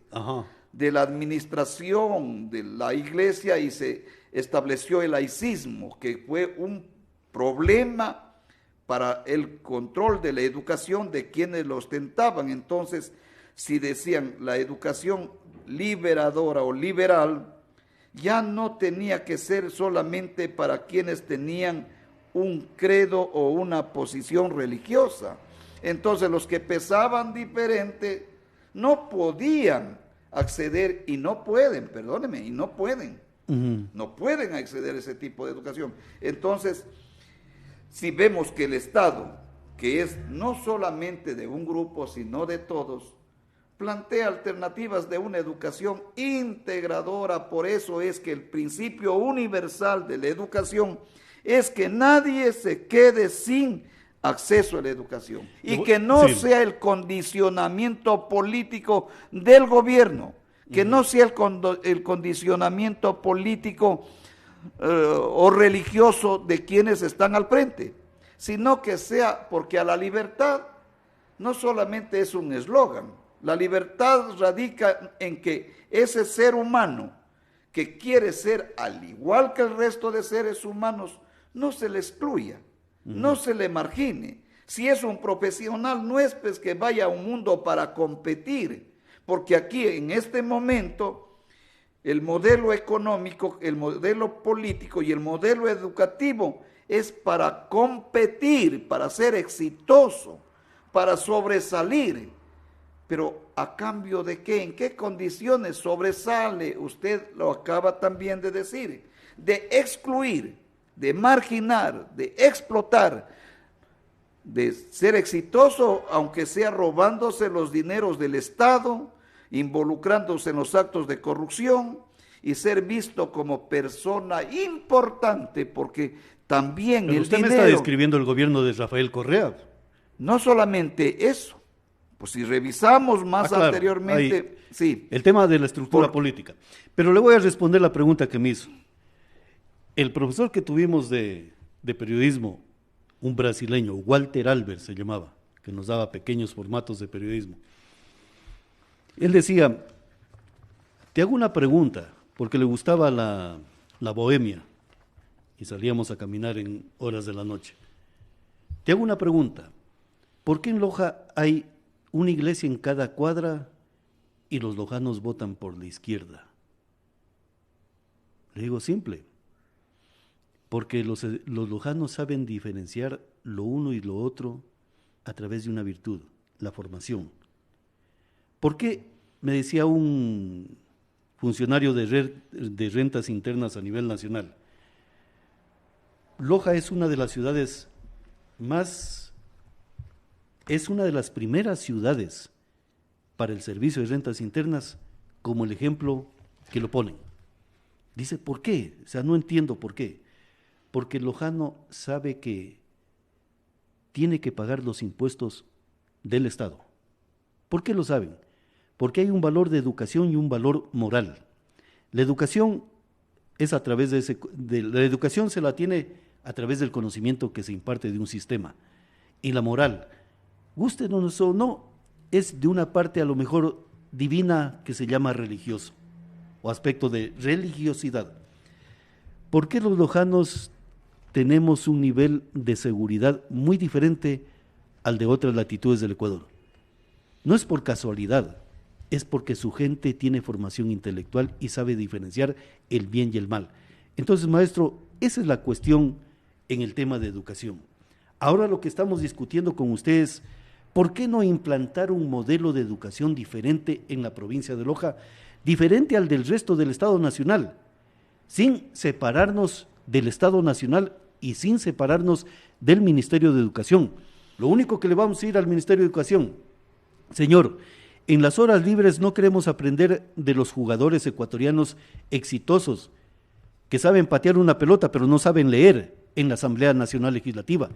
de la administración de la iglesia y se estableció el laicismo, que fue un problema para el control de la educación de quienes lo ostentaban. Entonces, si decían la educación liberadora o liberal, ya no tenía que ser solamente para quienes tenían un credo o una posición religiosa. Entonces los que pensaban diferente no podían acceder, y no pueden, perdóneme, y no pueden.
Ujú.
No pueden acceder a ese tipo de educación. Entonces, si vemos que el Estado, que es no solamente de un grupo, sino de todos, plantea alternativas de una educación integradora. Por eso es que el principio universal de la educación es que nadie se quede sin acceso a la educación y que no
Sí.
sea el condicionamiento político del gobierno, que no sea el condicionamiento político o religioso de quienes están al frente, sino que sea, porque a la libertad no solamente es un eslogan, la libertad radica en que ese ser humano que quiere ser al igual que el resto de seres humanos, no se le excluya, no se le margine. Si es un profesional, no es pues que vaya a un mundo para competir, porque aquí en este momento el modelo económico, el modelo político y el modelo educativo es para competir, para ser exitoso, para sobresalir. Pero ¿a cambio de qué? ¿En qué condiciones sobresale? Usted lo acaba también de decir, de excluir, de marginar, de explotar, de ser exitoso, aunque sea robándose los dineros del Estado, involucrándose en los actos de corrupción y ser visto como persona importante, porque también
Pero
el
usted me
dinero,
está describiendo el gobierno de Rafael Correa.
no solamente eso, pues si revisamos más
Claro,
anteriormente,
ahí,
sí,
el tema de la estructura política. Pero le voy a responder la pregunta que me hizo. El profesor que tuvimos de periodismo, un brasileño, Walter Albert se llamaba, que nos daba pequeños formatos de periodismo. Él decía, te hago una pregunta, porque le gustaba la bohemia y salíamos a caminar en horas de la noche. Te hago una pregunta, ¿por qué en Loja hay una iglesia en cada cuadra y los lojanos votan por la izquierda? Le digo simple, porque los lojanos saben diferenciar lo uno y lo otro a través de una virtud, la formación. ¿Por qué? Me decía un funcionario de rentas internas a nivel nacional. Loja es una de las ciudades es una de las primeras ciudades para el servicio de rentas internas, como el ejemplo que lo ponen. Dice, ¿por qué? O sea, no entiendo por qué. Porque el lojano sabe que tiene que pagar los impuestos del Estado. ¿Por qué lo saben? Porque hay un valor de educación y un valor moral. La educación es a través la educación se la tiene a través del conocimiento que se imparte de un sistema. Y la moral, gústenos o no, es de una parte a lo mejor divina que se llama religioso o aspecto de religiosidad. ¿Por qué los lojanos tenemos un nivel de seguridad muy diferente al de otras latitudes del Ecuador? No es por casualidad, es porque su gente tiene formación intelectual y sabe diferenciar el bien y el mal. Entonces, maestro, esa es la cuestión en el tema de educación. Ahora lo que estamos discutiendo con ustedes, ¿por qué no implantar un modelo de educación diferente en la provincia de Loja, diferente al del resto del Estado Nacional, sin separarnos del Estado Nacional y sin separarnos del Ministerio de Educación? Lo único que le vamos a decir al Ministerio de Educación, señor, en las horas libres no queremos aprender de los jugadores ecuatorianos exitosos que saben patear una pelota pero no saben leer en la Asamblea Nacional Legislativa.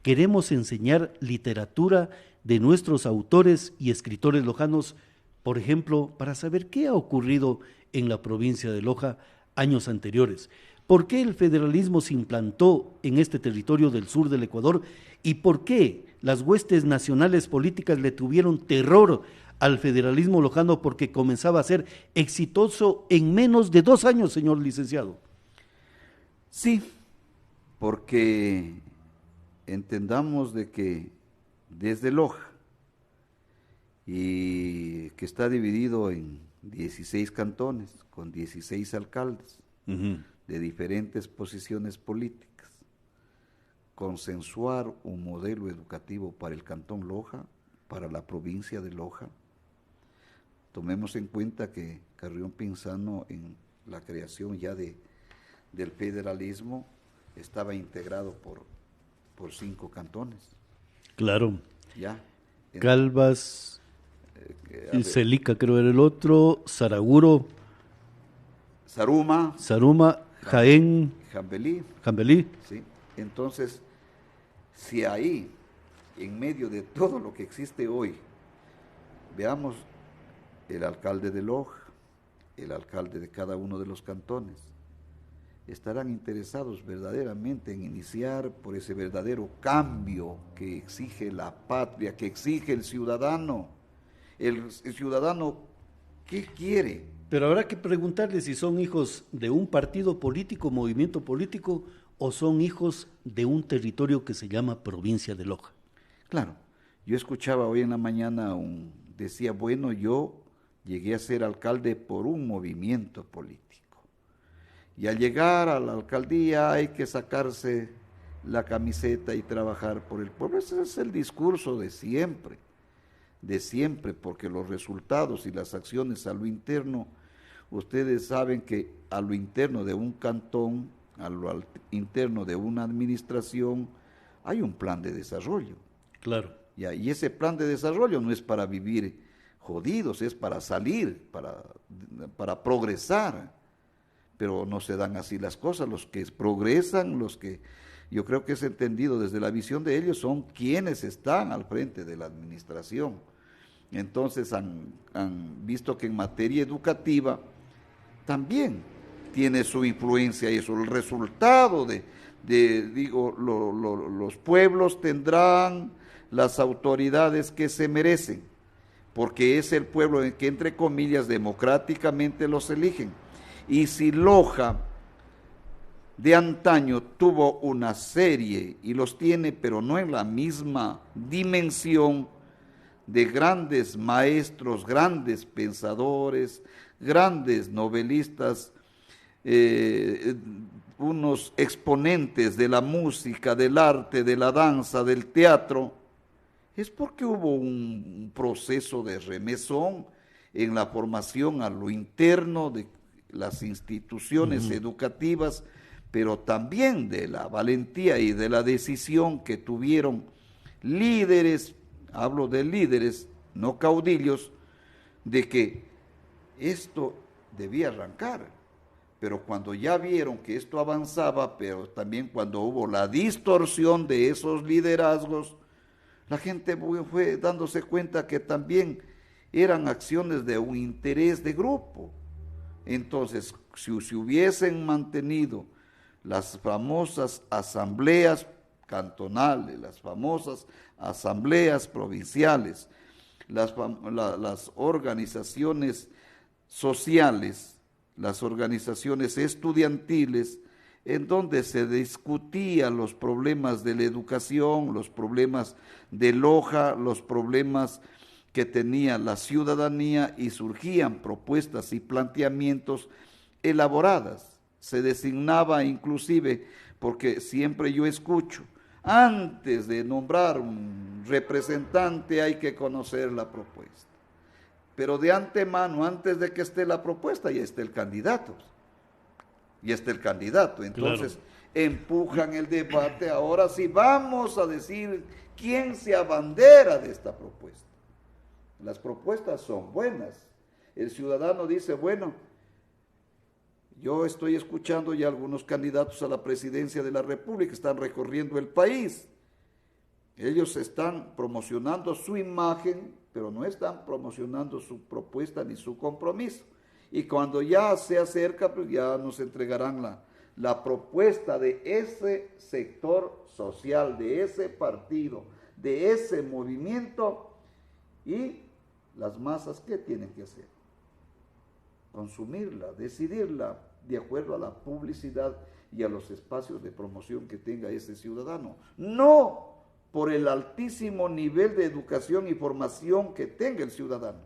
Queremos enseñar literatura de nuestros autores y escritores lojanos, por ejemplo, para saber qué ha ocurrido en la provincia de Loja años anteriores. ¿Por qué el federalismo se implantó en este territorio del sur del Ecuador? ¿Y por qué las huestes nacionales políticas le tuvieron terror al federalismo lojano porque comenzaba a ser exitoso en menos de 2 años, señor licenciado?
Sí, porque entendamos de que desde Loja, y que está dividido en 16 cantones, con 16 alcaldes, de diferentes posiciones políticas, consensuar un modelo educativo para el cantón Loja, para la provincia de Loja, Tomemos en cuenta que Carrión Pinzano, en la creación ya del federalismo, estaba integrado por 5 cantones.
Claro.
Ya.
Calvas, Celica creo era el otro, Saraguro,
Saruma,
Jaén,
Jambelí. ¿Sí? Entonces, si ahí, en medio de todo lo que existe hoy, veamos el alcalde de Loja, el alcalde de cada uno de los cantones, estarán interesados verdaderamente en iniciar por ese verdadero cambio que exige la patria, que exige el ciudadano. El ciudadano, ¿qué quiere?
Pero habrá que preguntarle si son hijos de un partido político, movimiento político, o son hijos de un territorio que se llama provincia de Loja.
Claro, yo escuchaba hoy en la mañana, decía, bueno, yo llegué a ser alcalde por un movimiento político. Y al llegar a la alcaldía hay que sacarse la camiseta y trabajar por el pueblo. Ese es el discurso de siempre, porque los resultados y las acciones a lo interno, ustedes saben que a lo interno de un cantón, a lo interno de una administración, hay un plan de desarrollo.
Claro.
Y ese plan de desarrollo no es para vivir jodidos, es para salir, para progresar. Pero no se dan así las cosas. Los que progresan, los que yo creo que es entendido desde la visión de ellos, son quienes están al frente de la administración. Entonces han visto que en materia educativa también tiene su influencia eso. El resultado los pueblos tendrán las autoridades que se merecen, porque es el pueblo en que, entre comillas, democráticamente los eligen. Y si Loja de antaño tuvo una serie, y los tiene, pero no en la misma dimensión, de grandes maestros, grandes pensadores, grandes novelistas, unos exponentes de la música, del arte, de la danza, del teatro, es porque hubo un proceso de remesón en la formación a lo interno de las instituciones educativas, pero también de la valentía y de la decisión que tuvieron líderes, hablo de líderes, no caudillos, de que esto debía arrancar. Pero cuando ya vieron que esto avanzaba, pero también cuando hubo la distorsión de esos liderazgos, la gente fue dándose cuenta que también eran acciones de un interés de grupo. Entonces, si se hubiesen mantenido las famosas asambleas cantonales, las famosas asambleas provinciales, las organizaciones sociales, las organizaciones estudiantiles, en donde se discutían los problemas de la educación, los problemas de Loja, los problemas que tenía la ciudadanía, y surgían propuestas y planteamientos elaboradas. Se designaba inclusive, porque siempre yo escucho, antes de nombrar un representante hay que conocer la propuesta. Pero de antemano, antes de que esté la propuesta, ya está el candidato. Entonces, claro, empujan el debate. Ahora sí vamos a decir quién se abandera de esta propuesta. Las propuestas son buenas. El ciudadano dice, bueno, yo estoy escuchando ya algunos candidatos a la presidencia de la República, están recorriendo el país. Ellos están promocionando su imagen, pero no están promocionando su propuesta ni su compromiso. Y cuando ya se acerca, pues ya nos entregarán la propuesta de ese sector social, de ese partido, de ese movimiento, y las masas, ¿qué tienen que hacer? Consumirla, decidirla de acuerdo a la publicidad y a los espacios de promoción que tenga ese ciudadano. No por el altísimo nivel de educación y formación que tenga el ciudadano.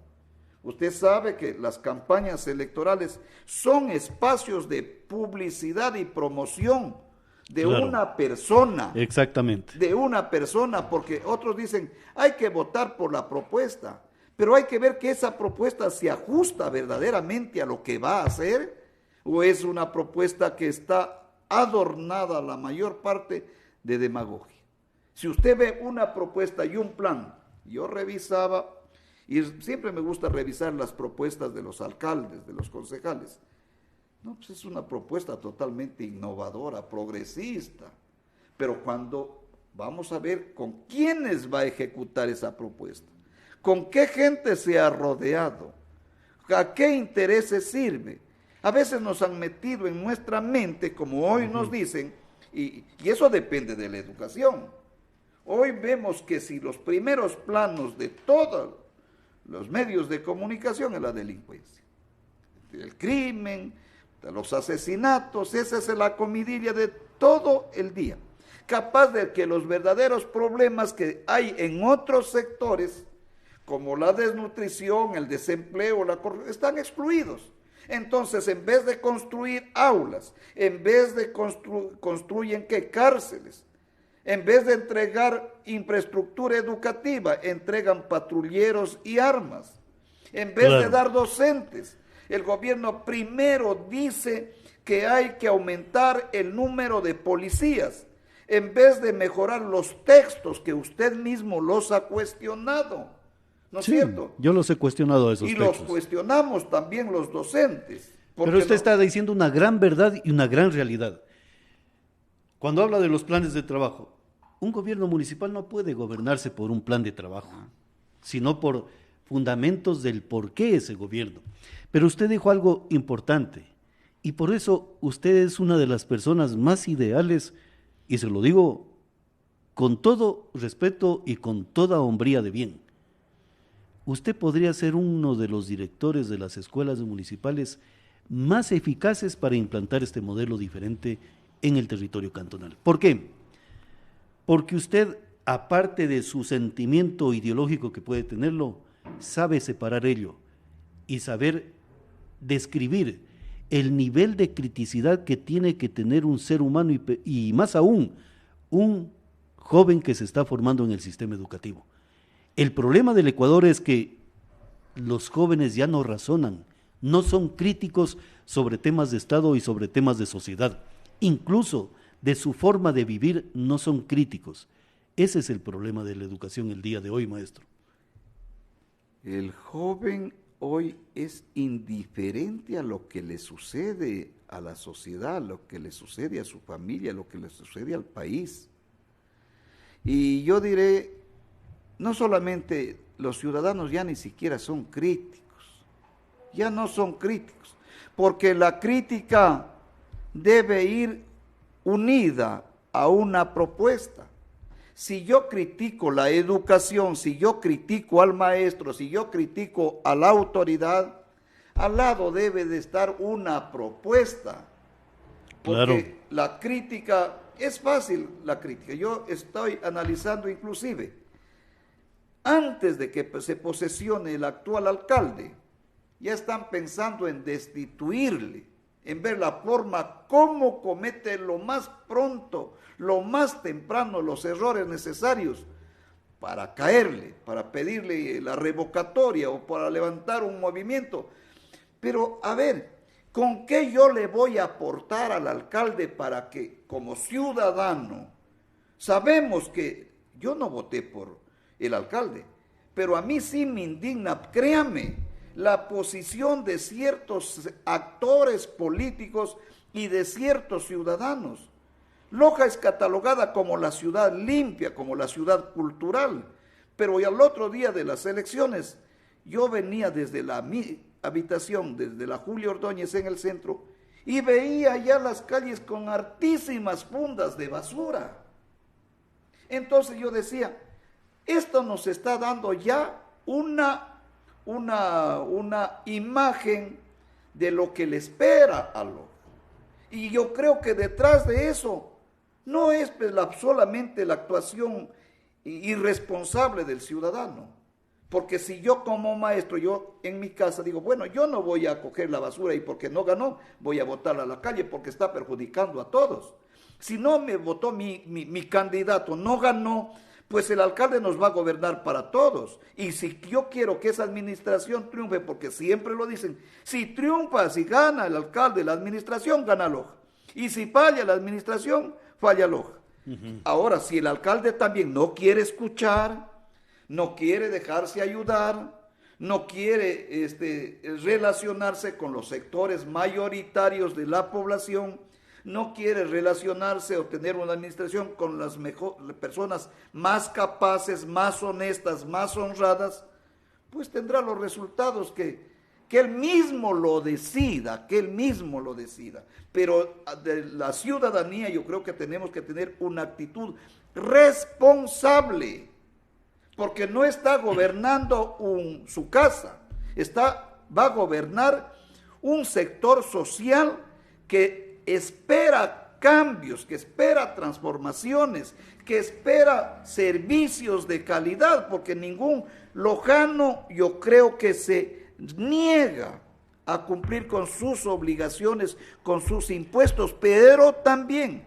Usted sabe que las campañas electorales son espacios de publicidad y promoción de una persona.
Exactamente.
De una persona, porque otros dicen, hay que votar por la propuesta. pero hay que ver que esa propuesta se ajusta verdaderamente a lo que va a hacer, o es una propuesta que está adornada la mayor parte de demagogia. Si usted ve una propuesta y un plan, yo revisaba, y siempre me gusta revisar las propuestas de los alcaldes, de los concejales. No, pues es una propuesta totalmente innovadora, progresista, pero cuando vamos a ver con quiénes va a ejecutar esa propuesta, con qué gente se ha rodeado, a qué intereses sirve. A veces nos han metido en nuestra mente, como hoy nos dicen, y eso depende de la educación. Hoy vemos que si los primeros planos de todos los medios de comunicación es la delincuencia, el crimen, los asesinatos, esa es la comidilla de todo el día. Capaz de que los verdaderos problemas que hay en otros sectores, como la desnutrición, el desempleo, la corrupción, están excluidos. Entonces, en vez de construir aulas, en vez de construyen ¿qué? Cárceles, en vez de entregar infraestructura educativa, entregan patrulleros y armas. En vez de dar docentes, el gobierno primero dice que hay que aumentar el número de policías, en vez de mejorar los textos que usted mismo los ha cuestionado. ¿No es cierto?
Yo los he cuestionado esos textos.
Y los cuestionamos también los docentes.
Pero usted está diciendo una gran verdad y una gran realidad. Cuando habla de los planes de trabajo, un gobierno municipal no puede gobernarse por un plan de trabajo, sino por fundamentos del por qué ese gobierno. Pero usted dijo algo importante, y por eso usted es una de las personas más ideales, y se lo digo con todo respeto y con toda hombría de bien. Usted podría ser uno de los directores de las escuelas municipales más eficaces para implantar este modelo diferente en el territorio cantonal. ¿Por qué? Porque usted, aparte de su sentimiento ideológico que puede tenerlo, sabe separar ello y saber describir el nivel de criticidad que tiene que tener un ser humano y más aún un joven que se está formando en el sistema educativo. El problema del Ecuador es que los jóvenes ya no razonan, no son críticos sobre temas de Estado y sobre temas de sociedad, incluso de su forma de vivir no son críticos. Ese es el problema de la educación el día de hoy, maestro.
El joven hoy es indiferente a lo que le sucede a la sociedad, lo que le sucede a su familia, lo que le sucede al país. Y yo diré, no solamente los ciudadanos ya ni siquiera son críticos, ya no son críticos, porque la crítica debe ir unida a una propuesta. Si yo critico la educación, si yo critico al maestro, si yo critico a la autoridad, al lado debe de estar una propuesta. Porque la crítica, es fácil la crítica. Yo estoy analizando inclusive, antes de que se posesione el actual alcalde, ya están pensando en destituirle, en ver la forma cómo comete lo más pronto, lo más temprano los errores necesarios para caerle, para pedirle la revocatoria o para levantar un movimiento. Pero a ver, ¿con qué yo le voy a aportar al alcalde para que como ciudadano, sabemos que yo no voté por el alcalde, pero a mí sí me indigna, créame, la posición de ciertos actores políticos y de ciertos ciudadanos. Loja es catalogada como la ciudad limpia, como la ciudad cultural, pero al otro día de las elecciones, yo venía desde mi habitación, desde la Julio Ordóñez en el centro, y veía ya las calles con hartísimas fundas de basura. Entonces yo decía, esto nos está dando ya una imagen de lo que le espera a Loja. Y yo creo que detrás de eso no es solamente la actuación irresponsable del ciudadano. Porque si yo como maestro, yo en mi casa digo, bueno, yo no voy a coger la basura y porque no ganó, voy a botarla a la calle porque está perjudicando a todos. Si no me votó mi candidato, no ganó pues el alcalde nos va a gobernar para todos. Y si yo quiero que esa administración triunfe, porque siempre lo dicen, si triunfa, si gana el alcalde, la administración gana Loja. Y si falla la administración, falla Loja. Ahora, si el alcalde también no quiere escuchar, no quiere dejarse ayudar, no quiere relacionarse con los sectores mayoritarios de la población, no quiere relacionarse o tener una administración con las personas más capaces, más honestas, más honradas, pues tendrá los resultados que él mismo lo decida, Pero de la ciudadanía yo creo que tenemos que tener una actitud responsable, porque no está gobernando su casa, va a gobernar un sector social que espera cambios, que espera transformaciones, que espera servicios de calidad, porque ningún lojano yo creo que se niega a cumplir con sus obligaciones, con sus impuestos, pero también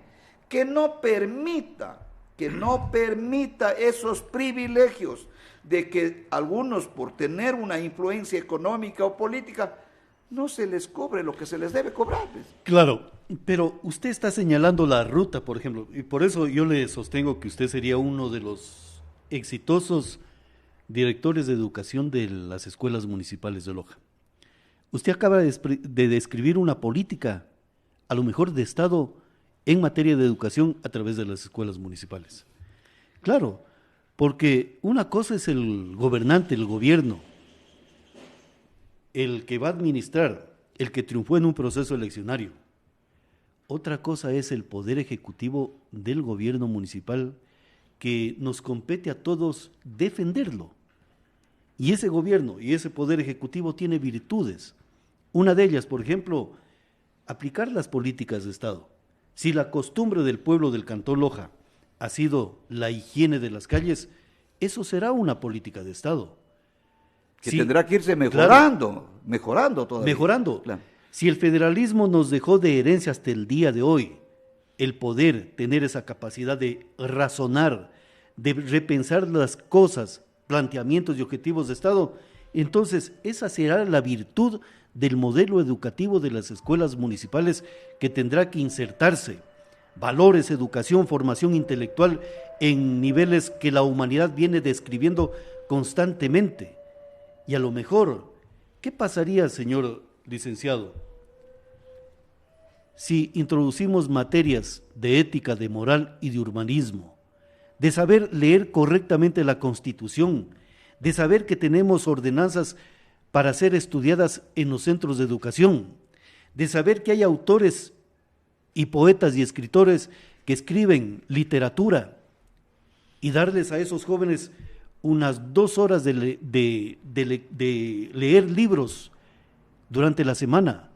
que no permita esos privilegios de que algunos, por tener una influencia económica o política, no se les cobre lo que se les debe cobrarles.
Claro, pero usted está señalando la ruta, por ejemplo, y por eso yo le sostengo que usted sería uno de los exitosos directores de educación de las escuelas municipales de Loja. Usted acaba de describir una política, a lo mejor de Estado, en materia de educación a través de las escuelas municipales. Claro, porque una cosa es el gobernante, el gobierno, el que va a administrar, el que triunfó en un proceso eleccionario. Otra cosa es el poder ejecutivo del gobierno municipal, que nos compete a todos defenderlo. Y ese gobierno y ese poder ejecutivo tiene virtudes. Una de ellas, por ejemplo, aplicar las políticas de Estado. Si la costumbre del pueblo del Cantón Loja ha sido la higiene de las calles, eso será una política de Estado.
Que tendrá que irse mejorando, claro, mejorando todavía.
Mejorando. Claro. Si el federalismo nos dejó de herencia hasta el día de hoy, el poder tener esa capacidad de razonar, de repensar las cosas, planteamientos y objetivos de Estado, entonces esa será la virtud del modelo educativo de las escuelas municipales, que tendrá que insertarse valores, educación, formación intelectual en niveles que la humanidad viene describiendo constantemente. Y a lo mejor, ¿qué pasaría, señor licenciado, si introducimos materias de ética, de moral y de urbanismo, de saber leer correctamente la Constitución, de saber que tenemos ordenanzas para ser estudiadas en los centros de educación, de saber que hay autores y poetas y escritores que escriben literatura, y darles a esos jóvenes unas 2 horas de leer libros durante la semana?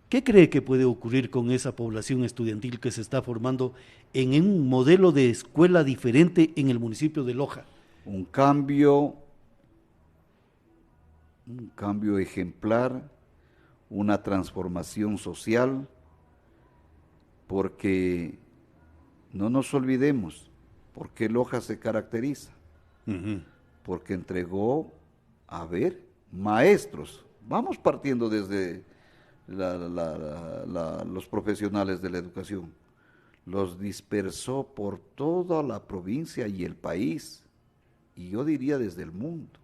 ¿Qué cree que puede ocurrir con esa población estudiantil que se está formando en un modelo de escuela diferente en el municipio de Loja?
Un cambio ejemplar, una transformación social, porque no nos olvidemos por qué Loja se caracteriza, porque entregó, maestros. Vamos partiendo desde los profesionales de la educación, los dispersó por toda la provincia y el país, y yo diría desde el mundo.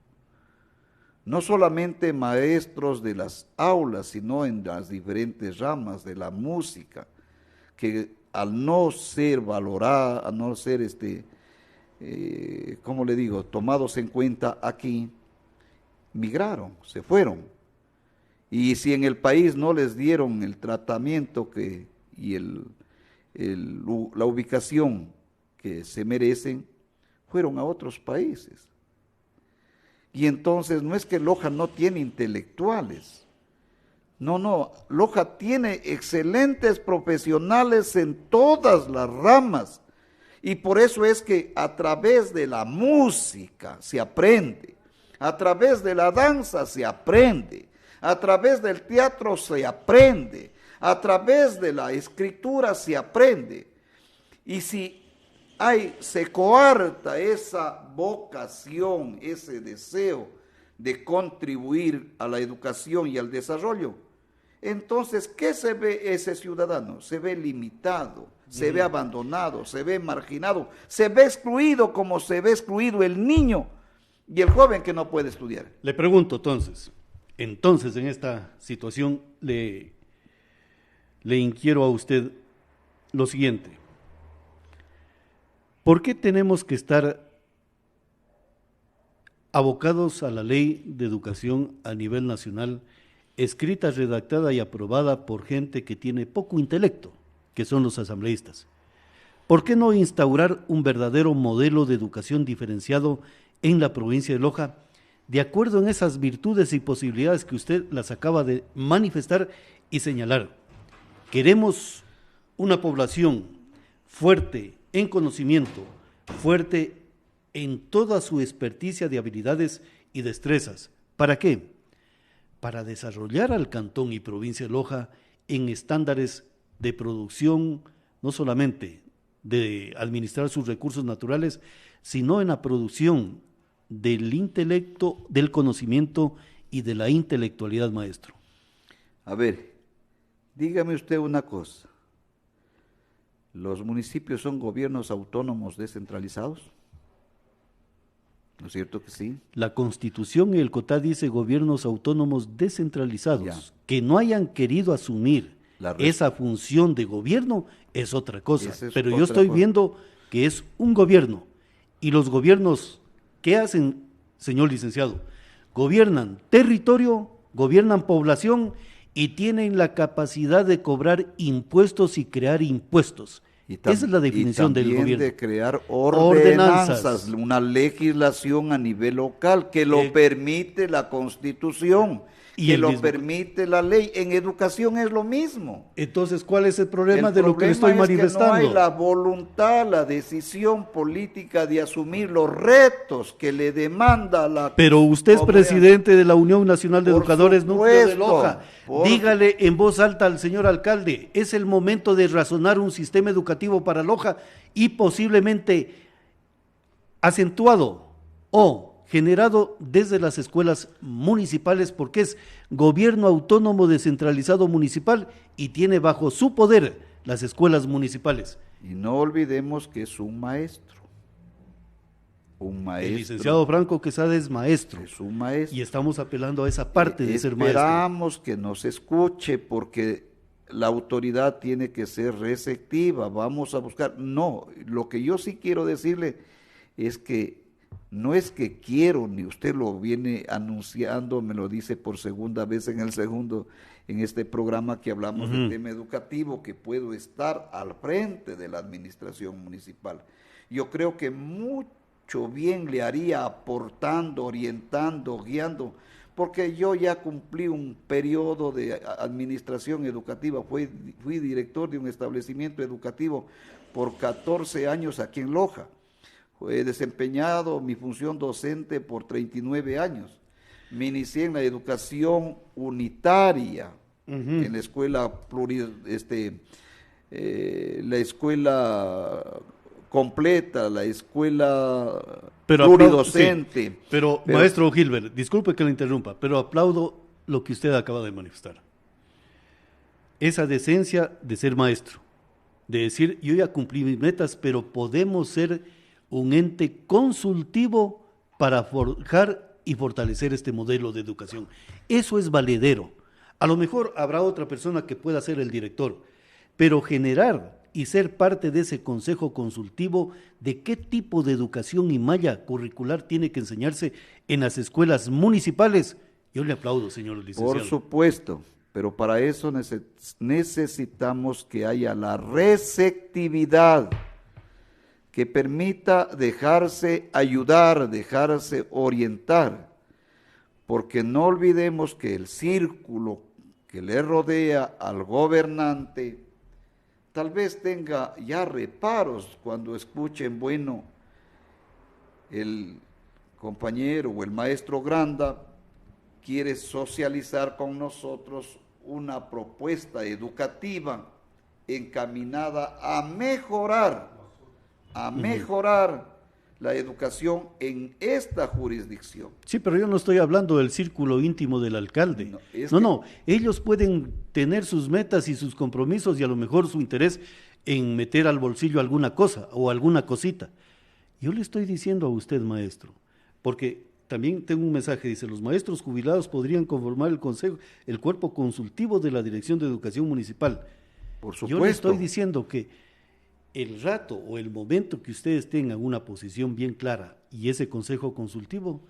No solamente maestros de las aulas, sino en las diferentes ramas de la música, que al no ser valorada, al no ser tomados en cuenta aquí, migraron, se fueron. Y si en el país no les dieron el tratamiento y la ubicación que se merecen, fueron a otros países. Y entonces no es que Loja no tiene intelectuales, no, Loja tiene excelentes profesionales en todas las ramas, y por eso es que a través de la música se aprende, a través de la danza se aprende, a través del teatro se aprende, a través de la escritura se aprende. Y si se coarta esa vocación, ese deseo de contribuir a la educación y al desarrollo, entonces, ¿qué se ve ese ciudadano? Se ve limitado, se ve abandonado, se ve marginado, se ve excluido como se ve excluido el niño y el joven que no puede estudiar.
Le pregunto entonces en esta situación le inquiero a usted lo siguiente. ¿Por qué tenemos que estar abocados a la ley de educación a nivel nacional, escrita, redactada y aprobada por gente que tiene poco intelecto, que son los asambleístas? ¿Por qué no instaurar un verdadero modelo de educación diferenciado en la provincia de Loja, de acuerdo en esas virtudes y posibilidades que usted las acaba de manifestar y señalar? Queremos una población fuerte en conocimiento, fuerte en toda su experticia de habilidades y destrezas. ¿Para qué? Para desarrollar al cantón y provincia de Loja en estándares de producción, no solamente de administrar sus recursos naturales, sino en la producción del intelecto, del conocimiento y de la intelectualidad, maestro.
A ver, dígame usted una cosa. ¿Los municipios son gobiernos autónomos descentralizados? ¿No es cierto que sí?
La Constitución y el COTA dice gobiernos autónomos descentralizados. Que no hayan querido asumir esa función de gobierno es otra cosa, pero yo estoy viendo que es un gobierno, y los gobiernos, ¿qué hacen, señor licenciado? Gobiernan territorio, gobiernan población y tienen la capacidad de cobrar impuestos y crear impuestos. Esa es la definición del gobierno.
De crear ordenanzas, una legislación a nivel local que lo permite la Constitución, y que lo permite la ley. En educación es lo mismo.
Entonces, ¿cuál es el problema de lo que le estoy manifestando?
Que no hay la voluntad, la decisión política de asumir los retos que le demanda la...
Pero usted es presidente de la Unión Nacional de Educadores Núcleo de Loja. Dígale en voz alta al señor alcalde, es el momento de razonar un sistema educativo para Loja y posiblemente acentuado o generado desde las escuelas municipales, porque es gobierno autónomo descentralizado municipal y tiene bajo su poder las escuelas municipales.
Y no olvidemos que es un maestro.
El licenciado Franco Quesada es maestro.
Es un maestro.
Y estamos apelando a esa parte de ser maestro.
Esperamos que nos escuche, porque la autoridad tiene que ser receptiva. Vamos a buscar. No, lo que yo sí quiero decirle es que no es que quiero, ni usted lo viene anunciando, me lo dice por segunda vez en este programa que hablamos del tema educativo, que puedo estar al frente de la administración municipal. Yo creo que mucho bien le haría aportando, orientando, guiando, porque yo ya cumplí un periodo de administración educativa, fui director de un establecimiento educativo por 14 años aquí en Loja. He desempeñado mi función docente por 39 años. Me inicié en la educación unitaria, en la escuela la escuela completa, la escuela pluridocente.
Pero maestro Gilbert, disculpe que le interrumpa, pero aplaudo lo que usted acaba de manifestar. Esa decencia de ser maestro, de decir, yo ya cumplí mis metas, pero podemos ser un ente consultivo para forjar y fortalecer este modelo de educación. Eso es valedero. A lo mejor habrá otra persona que pueda ser el director, pero generar y ser parte de ese consejo consultivo de qué tipo de educación y malla curricular tiene que enseñarse en las escuelas municipales, yo le aplaudo, señor licenciado.
Por supuesto, pero para eso necesitamos que haya la receptividad que permita dejarse ayudar, dejarse orientar, porque no olvidemos que el círculo que le rodea al gobernante tal vez tenga ya reparos cuando escuchen, bueno, el compañero o el maestro Granda quiere socializar con nosotros una propuesta educativa encaminada a mejorar a mejorar la educación en esta jurisdicción.
Sí, pero yo no estoy hablando del círculo íntimo del alcalde. No, ellos pueden tener sus metas y sus compromisos y a lo mejor su interés en meter al bolsillo alguna cosa o alguna cosita. Yo le estoy diciendo a usted, maestro, porque también tengo un mensaje, dice, los maestros jubilados podrían conformar el cuerpo consultivo de la Dirección de Educación Municipal.
Por supuesto.
Yo le estoy diciendo que el rato o el momento que ustedes tengan una posición bien clara y ese consejo consultivo,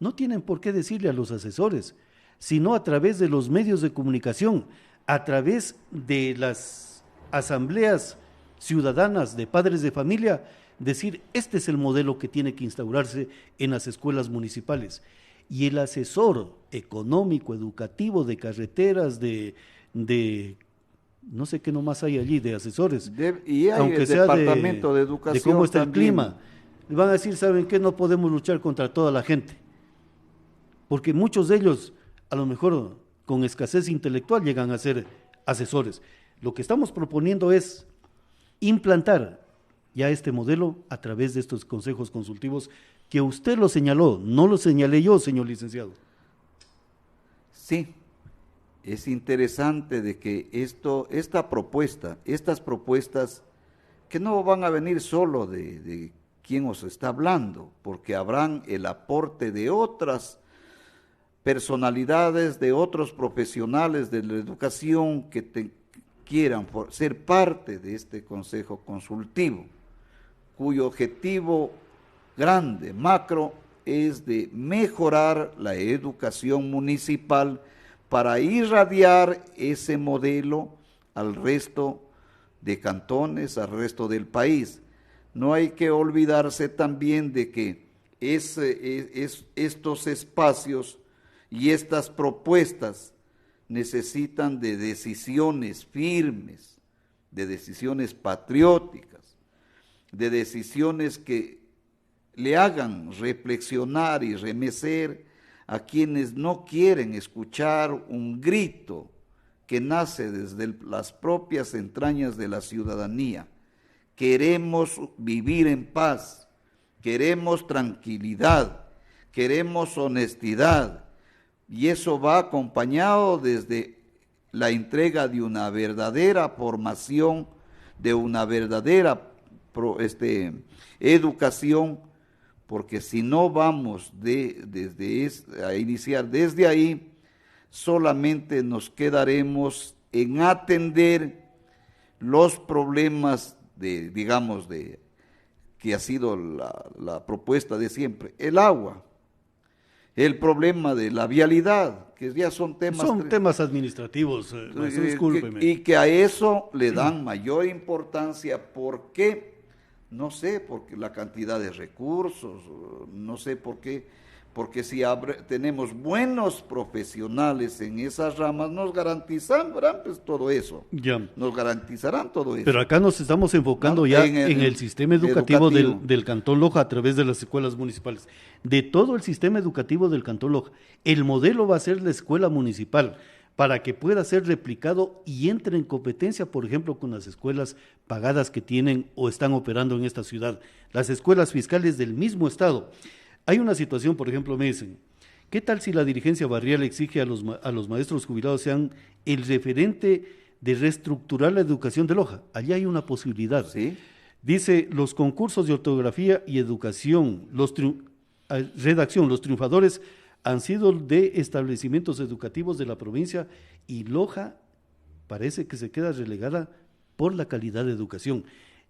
no tienen por qué decirle a los asesores, sino a través de los medios de comunicación, a través de las asambleas ciudadanas de padres de familia, decir, este es el modelo que tiene que instaurarse en las escuelas municipales. Y el asesor económico, educativo, de carreteras, de no sé qué nomás hay allí, de asesores,
y hay
aunque
el
sea
departamento de educación,
de cómo está
también.
el clima, le van a decir, ¿saben qué? No podemos luchar contra toda la gente, porque muchos de ellos, a lo mejor con escasez intelectual, llegan a ser asesores. Lo que estamos proponiendo es implantar ya este modelo a través de estos consejos consultivos que usted lo señaló, no lo señalé yo, señor licenciado.
Sí, es interesante de que estas propuestas que no van a venir solo de quien os está hablando, porque habrán el aporte de otras personalidades, de otros profesionales de la educación que quieran ser parte de este consejo consultivo, cuyo objetivo grande, macro, es de mejorar la educación municipal para irradiar ese modelo al resto de cantones, al resto del país. No hay que olvidarse también de que estos espacios y estas propuestas necesitan de decisiones firmes, de decisiones patrióticas, de decisiones que le hagan reflexionar y remecer a quienes no quieren escuchar un grito que nace desde las propias entrañas de la ciudadanía. Queremos vivir en paz, queremos tranquilidad, queremos honestidad, y eso va acompañado desde la entrega de una verdadera formación, de una verdadera educación, porque si no vamos a iniciar desde ahí, solamente nos quedaremos en atender los problemas que ha sido la propuesta de siempre, el agua, el problema de la vialidad, que ya son
temas administrativos, discúlpeme.
Y que a eso le dan mayor importancia. ¿Por qué? No sé, porque la cantidad de recursos, no sé por qué, porque si tenemos buenos profesionales en esas ramas, nos garantizarán pues, todo eso.
Ya.
Nos garantizarán todo eso.
Pero acá nos estamos enfocando ya en el sistema educativo del Cantón Loja a través de las escuelas municipales. De todo el sistema educativo del Cantón Loja, el modelo va a ser la escuela municipal, para que pueda ser replicado y entre en competencia, por ejemplo, con las escuelas pagadas que tienen o están operando en esta ciudad, las escuelas fiscales del mismo estado. Hay una situación, por ejemplo, me dicen, ¿qué tal si la dirigencia barrial exige a los maestros jubilados sean el referente de reestructurar la educación de Loja? Allí hay una posibilidad.
¿Sí?
Dice, los concursos de ortografía y educación, redacción, los triunfadores han sido de establecimientos educativos de la provincia y Loja parece que se queda relegada por la calidad de educación.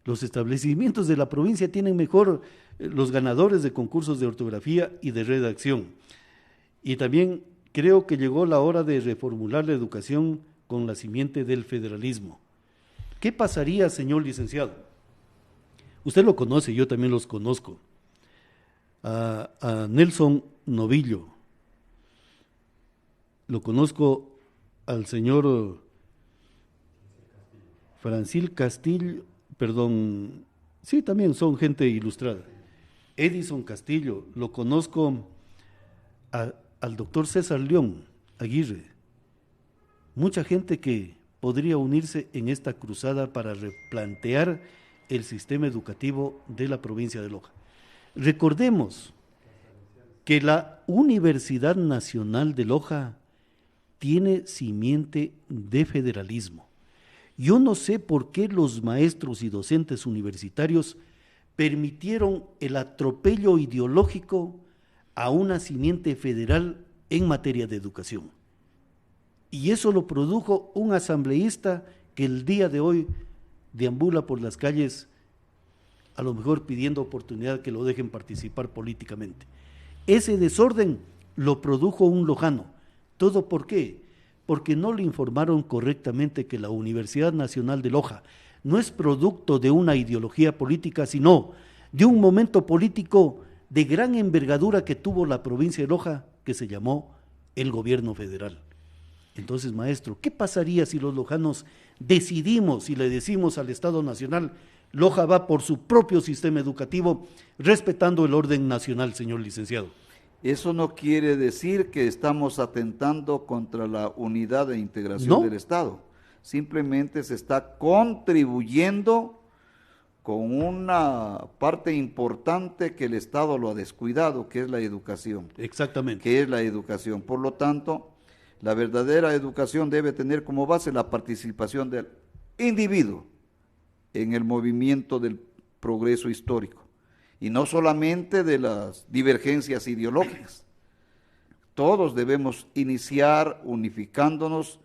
Los establecimientos de la provincia tienen mejor los ganadores de concursos de ortografía y de redacción. Y también creo que llegó la hora de reformular la educación con la simiente del federalismo. ¿Qué pasaría, señor licenciado? Usted lo conoce, yo también los conozco. A Nelson Novillo. Lo conozco al señor Francil Castillo, sí, también son gente ilustrada. Edison Castillo, lo conozco al doctor César León Aguirre. Mucha gente que podría unirse en esta cruzada para replantear el sistema educativo de la provincia de Loja. Recordemos que la Universidad Nacional de Loja tiene simiente de federalismo. Yo no sé por qué los maestros y docentes universitarios permitieron el atropello ideológico a una simiente federal en materia de educación. Y eso lo produjo un asambleísta que el día de hoy deambula por las calles, a lo mejor pidiendo oportunidad que lo dejen participar políticamente. Ese desorden lo produjo un lojano. ¿Todo por qué? Porque no le informaron correctamente que la Universidad Nacional de Loja no es producto de una ideología política, sino de un momento político de gran envergadura que tuvo la provincia de Loja, que se llamó el gobierno federal. Entonces, maestro, ¿qué pasaría si los lojanos decidimos y le decimos al Estado Nacional, Loja va por su propio sistema educativo, respetando el orden nacional, señor licenciado?
Eso no quiere decir que estamos atentando contra la unidad e integración del Estado. Simplemente se está contribuyendo con una parte importante que el Estado lo ha descuidado, que es la educación.
Exactamente.
Que es la educación. Por lo tanto, la verdadera educación debe tener como base la participación del individuo en el movimiento del progreso histórico, y no solamente de las divergencias ideológicas. Todos debemos iniciar unificándonos,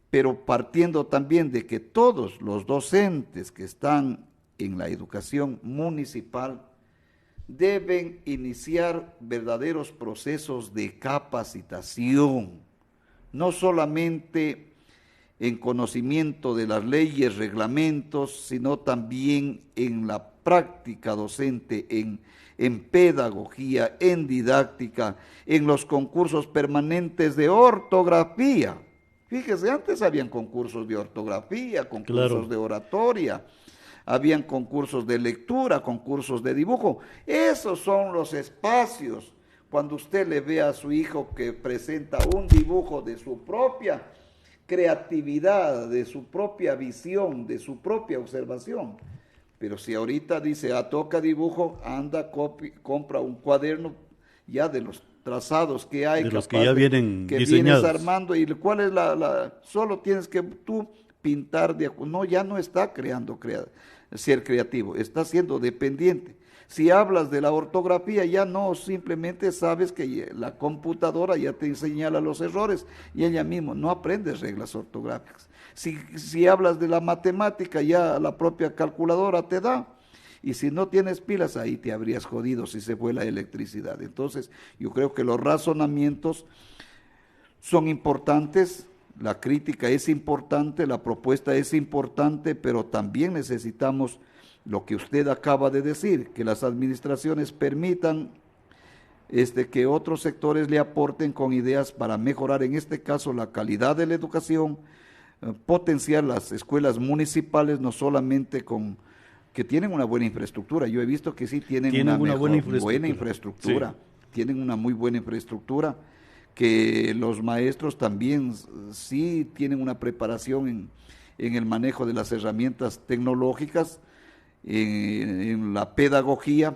pero partiendo también de que todos los docentes que están en la educación municipal deben iniciar verdaderos procesos de capacitación, no solamente en conocimiento de las leyes, reglamentos, sino también en la práctica docente, en pedagogía, en didáctica, en los concursos permanentes de ortografía. Fíjese, antes habían concursos de ortografía, concursos de oratoria, habían concursos de lectura, concursos de dibujo. Esos son los espacios. Cuando usted le ve a su hijo que presenta un dibujo de su propia creatividad, de su propia visión, de su propia observación. Pero si ahorita dice, toca dibujo, anda, compra un cuaderno ya de los trazados que hay,
de los que ya vienen que diseñados.
Vienes armando, y cuál es solo tienes que tú pintar, ya no está ser creativo, está siendo dependiente. Si hablas de la ortografía, ya no simplemente sabes que la computadora ya te señala los errores y ella misma no aprende reglas ortográficas. Si hablas de la matemática, ya la propia calculadora te da. Y si no tienes pilas, ahí te habrías jodido si se fue la electricidad. Entonces, yo creo que los razonamientos son importantes, la crítica es importante, la propuesta es importante, pero también necesitamos lo que usted acaba de decir, que las administraciones permitan que otros sectores le aporten con ideas para mejorar, en este caso, la calidad de la educación, potenciar las escuelas municipales, no solamente que tienen una buena infraestructura. Yo he visto que sí tienen una buena infraestructura, sí. Tienen una muy buena infraestructura, que los maestros también sí tienen una preparación en el manejo de las herramientas tecnológicas, en la pedagogía,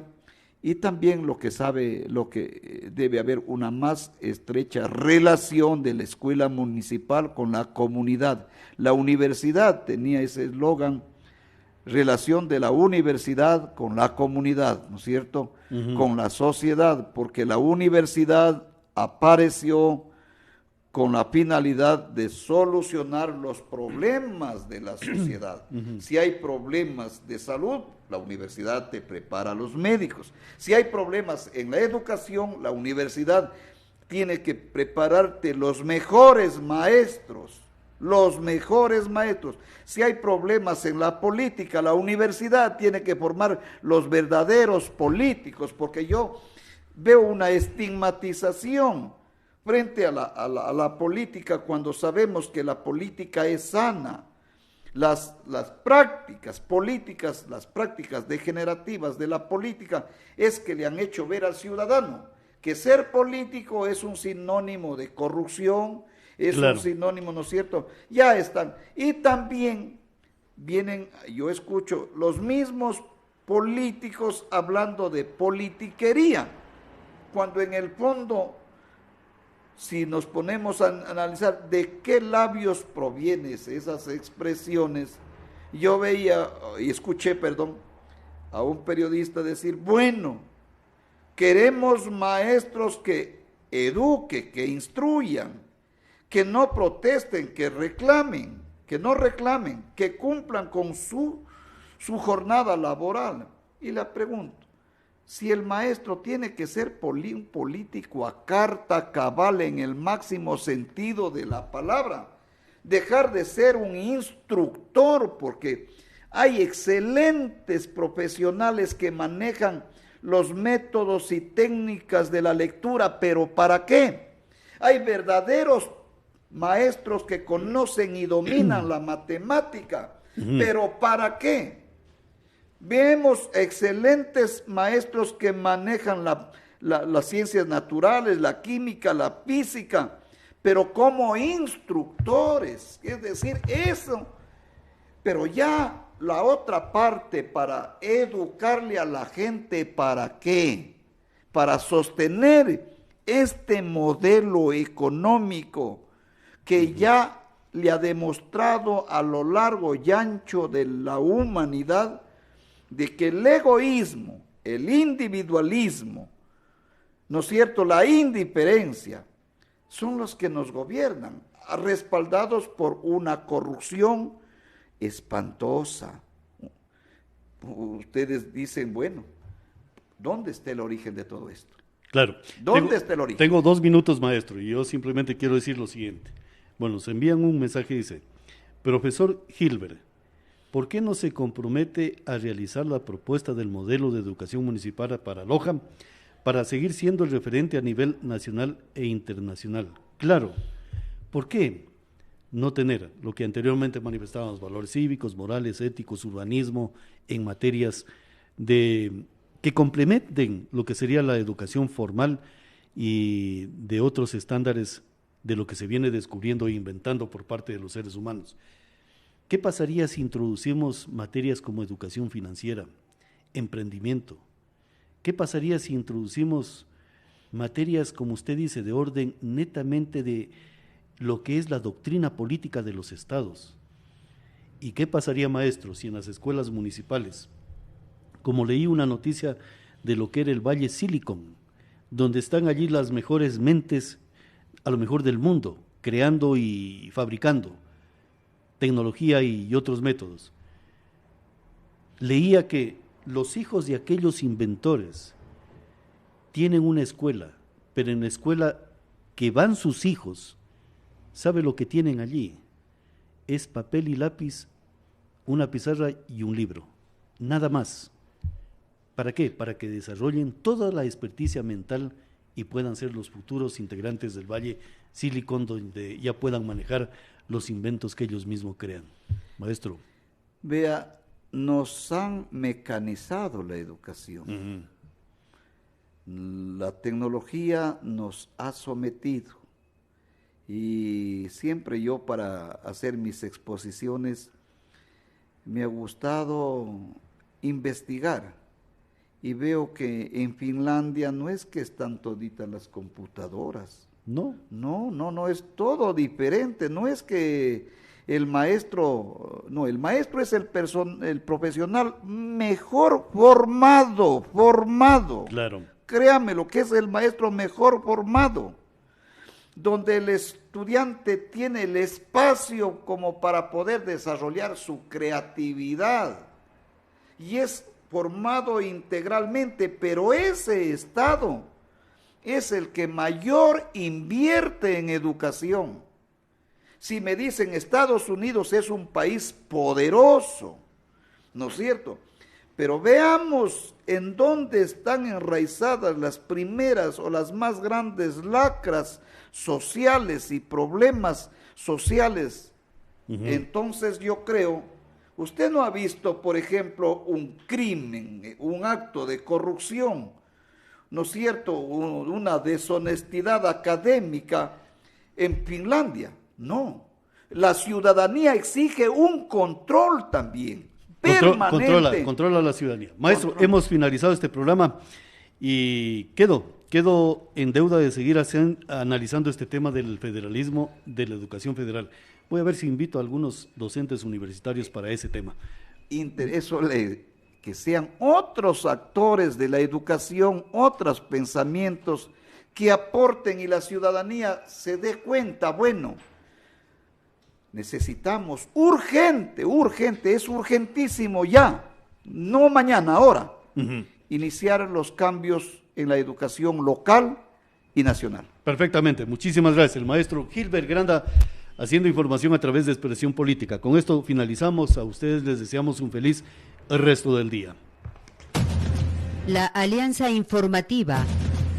y también lo que debe haber una más estrecha relación de la escuela municipal con la comunidad. La universidad tenía ese eslogan, relación de la universidad con la comunidad, ¿no es cierto? Con la sociedad, porque la universidad apareció con la finalidad de solucionar los problemas de la sociedad. Si hay problemas de salud, la universidad te prepara a los médicos. Si hay problemas en la educación, la universidad tiene que prepararte los mejores maestros. Si hay problemas en la política, la universidad tiene que formar los verdaderos políticos, porque yo veo una estigmatización frente a la política, cuando sabemos que la política es sana. Las prácticas políticas, las prácticas degenerativas de la política es que le han hecho ver al ciudadano que ser político es un sinónimo de corrupción, es un sinónimo, ¿no es cierto? Ya están. Y también vienen, yo escucho los mismos políticos hablando de politiquería, cuando en el fondo, si nos ponemos a analizar de qué labios provienen esas expresiones, yo veía y escuché, perdón, a un periodista decir, bueno, queremos maestros que eduquen, que instruyan, que no protesten, que reclamen, que no reclamen, que cumplan con su jornada laboral. Y le pregunto, si el maestro tiene que ser un político a carta cabal en el máximo sentido de la palabra, dejar de ser un instructor, porque hay excelentes profesionales que manejan los métodos y técnicas de la lectura, pero ¿para qué? Hay verdaderos maestros que conocen y dominan la matemática, pero ¿para qué? Vemos excelentes maestros que manejan las ciencias naturales, la química, la física, pero como instructores, es decir, eso, pero ya la otra parte para educarle a la gente, ¿para qué? Para sostener este modelo económico que ya le ha demostrado a lo largo y ancho de la humanidad de que el egoísmo, el individualismo, ¿no es cierto?, la indiferencia, son los que nos gobiernan, respaldados por una corrupción espantosa. Ustedes dicen, bueno, ¿dónde está el origen de todo esto?
Claro.
¿Dónde está el origen?
Tengo 2 minutos, maestro, y yo simplemente quiero decir lo siguiente. Bueno, se envían un mensaje, dice, profesor Hilbert, ¿por qué no se compromete a realizar la propuesta del modelo de educación municipal para Loja para seguir siendo el referente a nivel nacional e internacional? Claro, ¿por qué no tener lo que anteriormente manifestábamos, valores cívicos, morales, éticos, urbanismo, en materias que complementen lo que sería la educación formal y de otros estándares de lo que se viene descubriendo e inventando por parte de los seres humanos? ¿Qué pasaría si introducimos materias como educación financiera, emprendimiento? ¿Qué pasaría si introducimos materias, como usted dice, de orden netamente de lo que es la doctrina política de los estados? ¿Y qué pasaría, maestro, si en las escuelas municipales, como leí una noticia de lo que era el Valle Silicon, donde están allí las mejores mentes, a lo mejor del mundo, creando y fabricando tecnología y otros métodos? Leía que los hijos de aquellos inventores tienen una escuela, pero en la escuela que van sus hijos, ¿sabe lo que tienen allí? Es papel y lápiz, una pizarra y un libro, nada más. ¿Para qué? Para que desarrollen toda la experticia mental y puedan ser los futuros integrantes del Valle Silicon, donde ya puedan manejar los inventos que ellos mismos crean. Maestro.
Vea, nos han mecanizado la educación. La tecnología nos ha sometido. Y siempre yo, para hacer mis exposiciones, me ha gustado investigar. Y veo que en Finlandia no es que están toditas las computadoras.
No.
No, es todo diferente. No es que el maestro es el profesional mejor formado.
Claro.
Créame lo que es el maestro mejor formado, donde el estudiante tiene el espacio como para poder desarrollar su creatividad y es formado integralmente, pero ese Estado es el que mayor invierte en educación. Si me dicen Estados Unidos es un país poderoso, ¿no es cierto? Pero veamos en dónde están enraizadas las primeras o las más grandes lacras sociales y problemas sociales. Entonces yo creo, usted no ha visto, por ejemplo, un crimen, un acto de corrupción, ¿no es cierto?, una deshonestidad académica en Finlandia. No, La ciudadanía exige un control también, permanente.
Controla a la ciudadanía. Maestro, hemos finalizado este programa y quedo en deuda de seguir analizando este tema del federalismo, de la educación federal. Voy a ver si invito a algunos docentes universitarios para ese tema.
Que sean otros actores de la educación, otros pensamientos que aporten y la ciudadanía se dé cuenta, bueno, necesitamos urgente, es urgentísimo ya, no mañana, ahora, iniciar los cambios en la educación local y nacional.
Perfectamente, muchísimas gracias. El maestro Gilbert Granda, haciendo información a través de Expresión Política. Con esto finalizamos, a ustedes les deseamos un feliz resto del día.
La Alianza Informativa,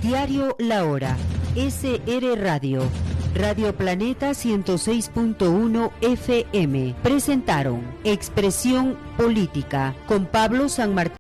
Diario La Hora, SR Radio, Radio Planeta 106.1 FM, presentaron Expresión Política con Pablo San Martín.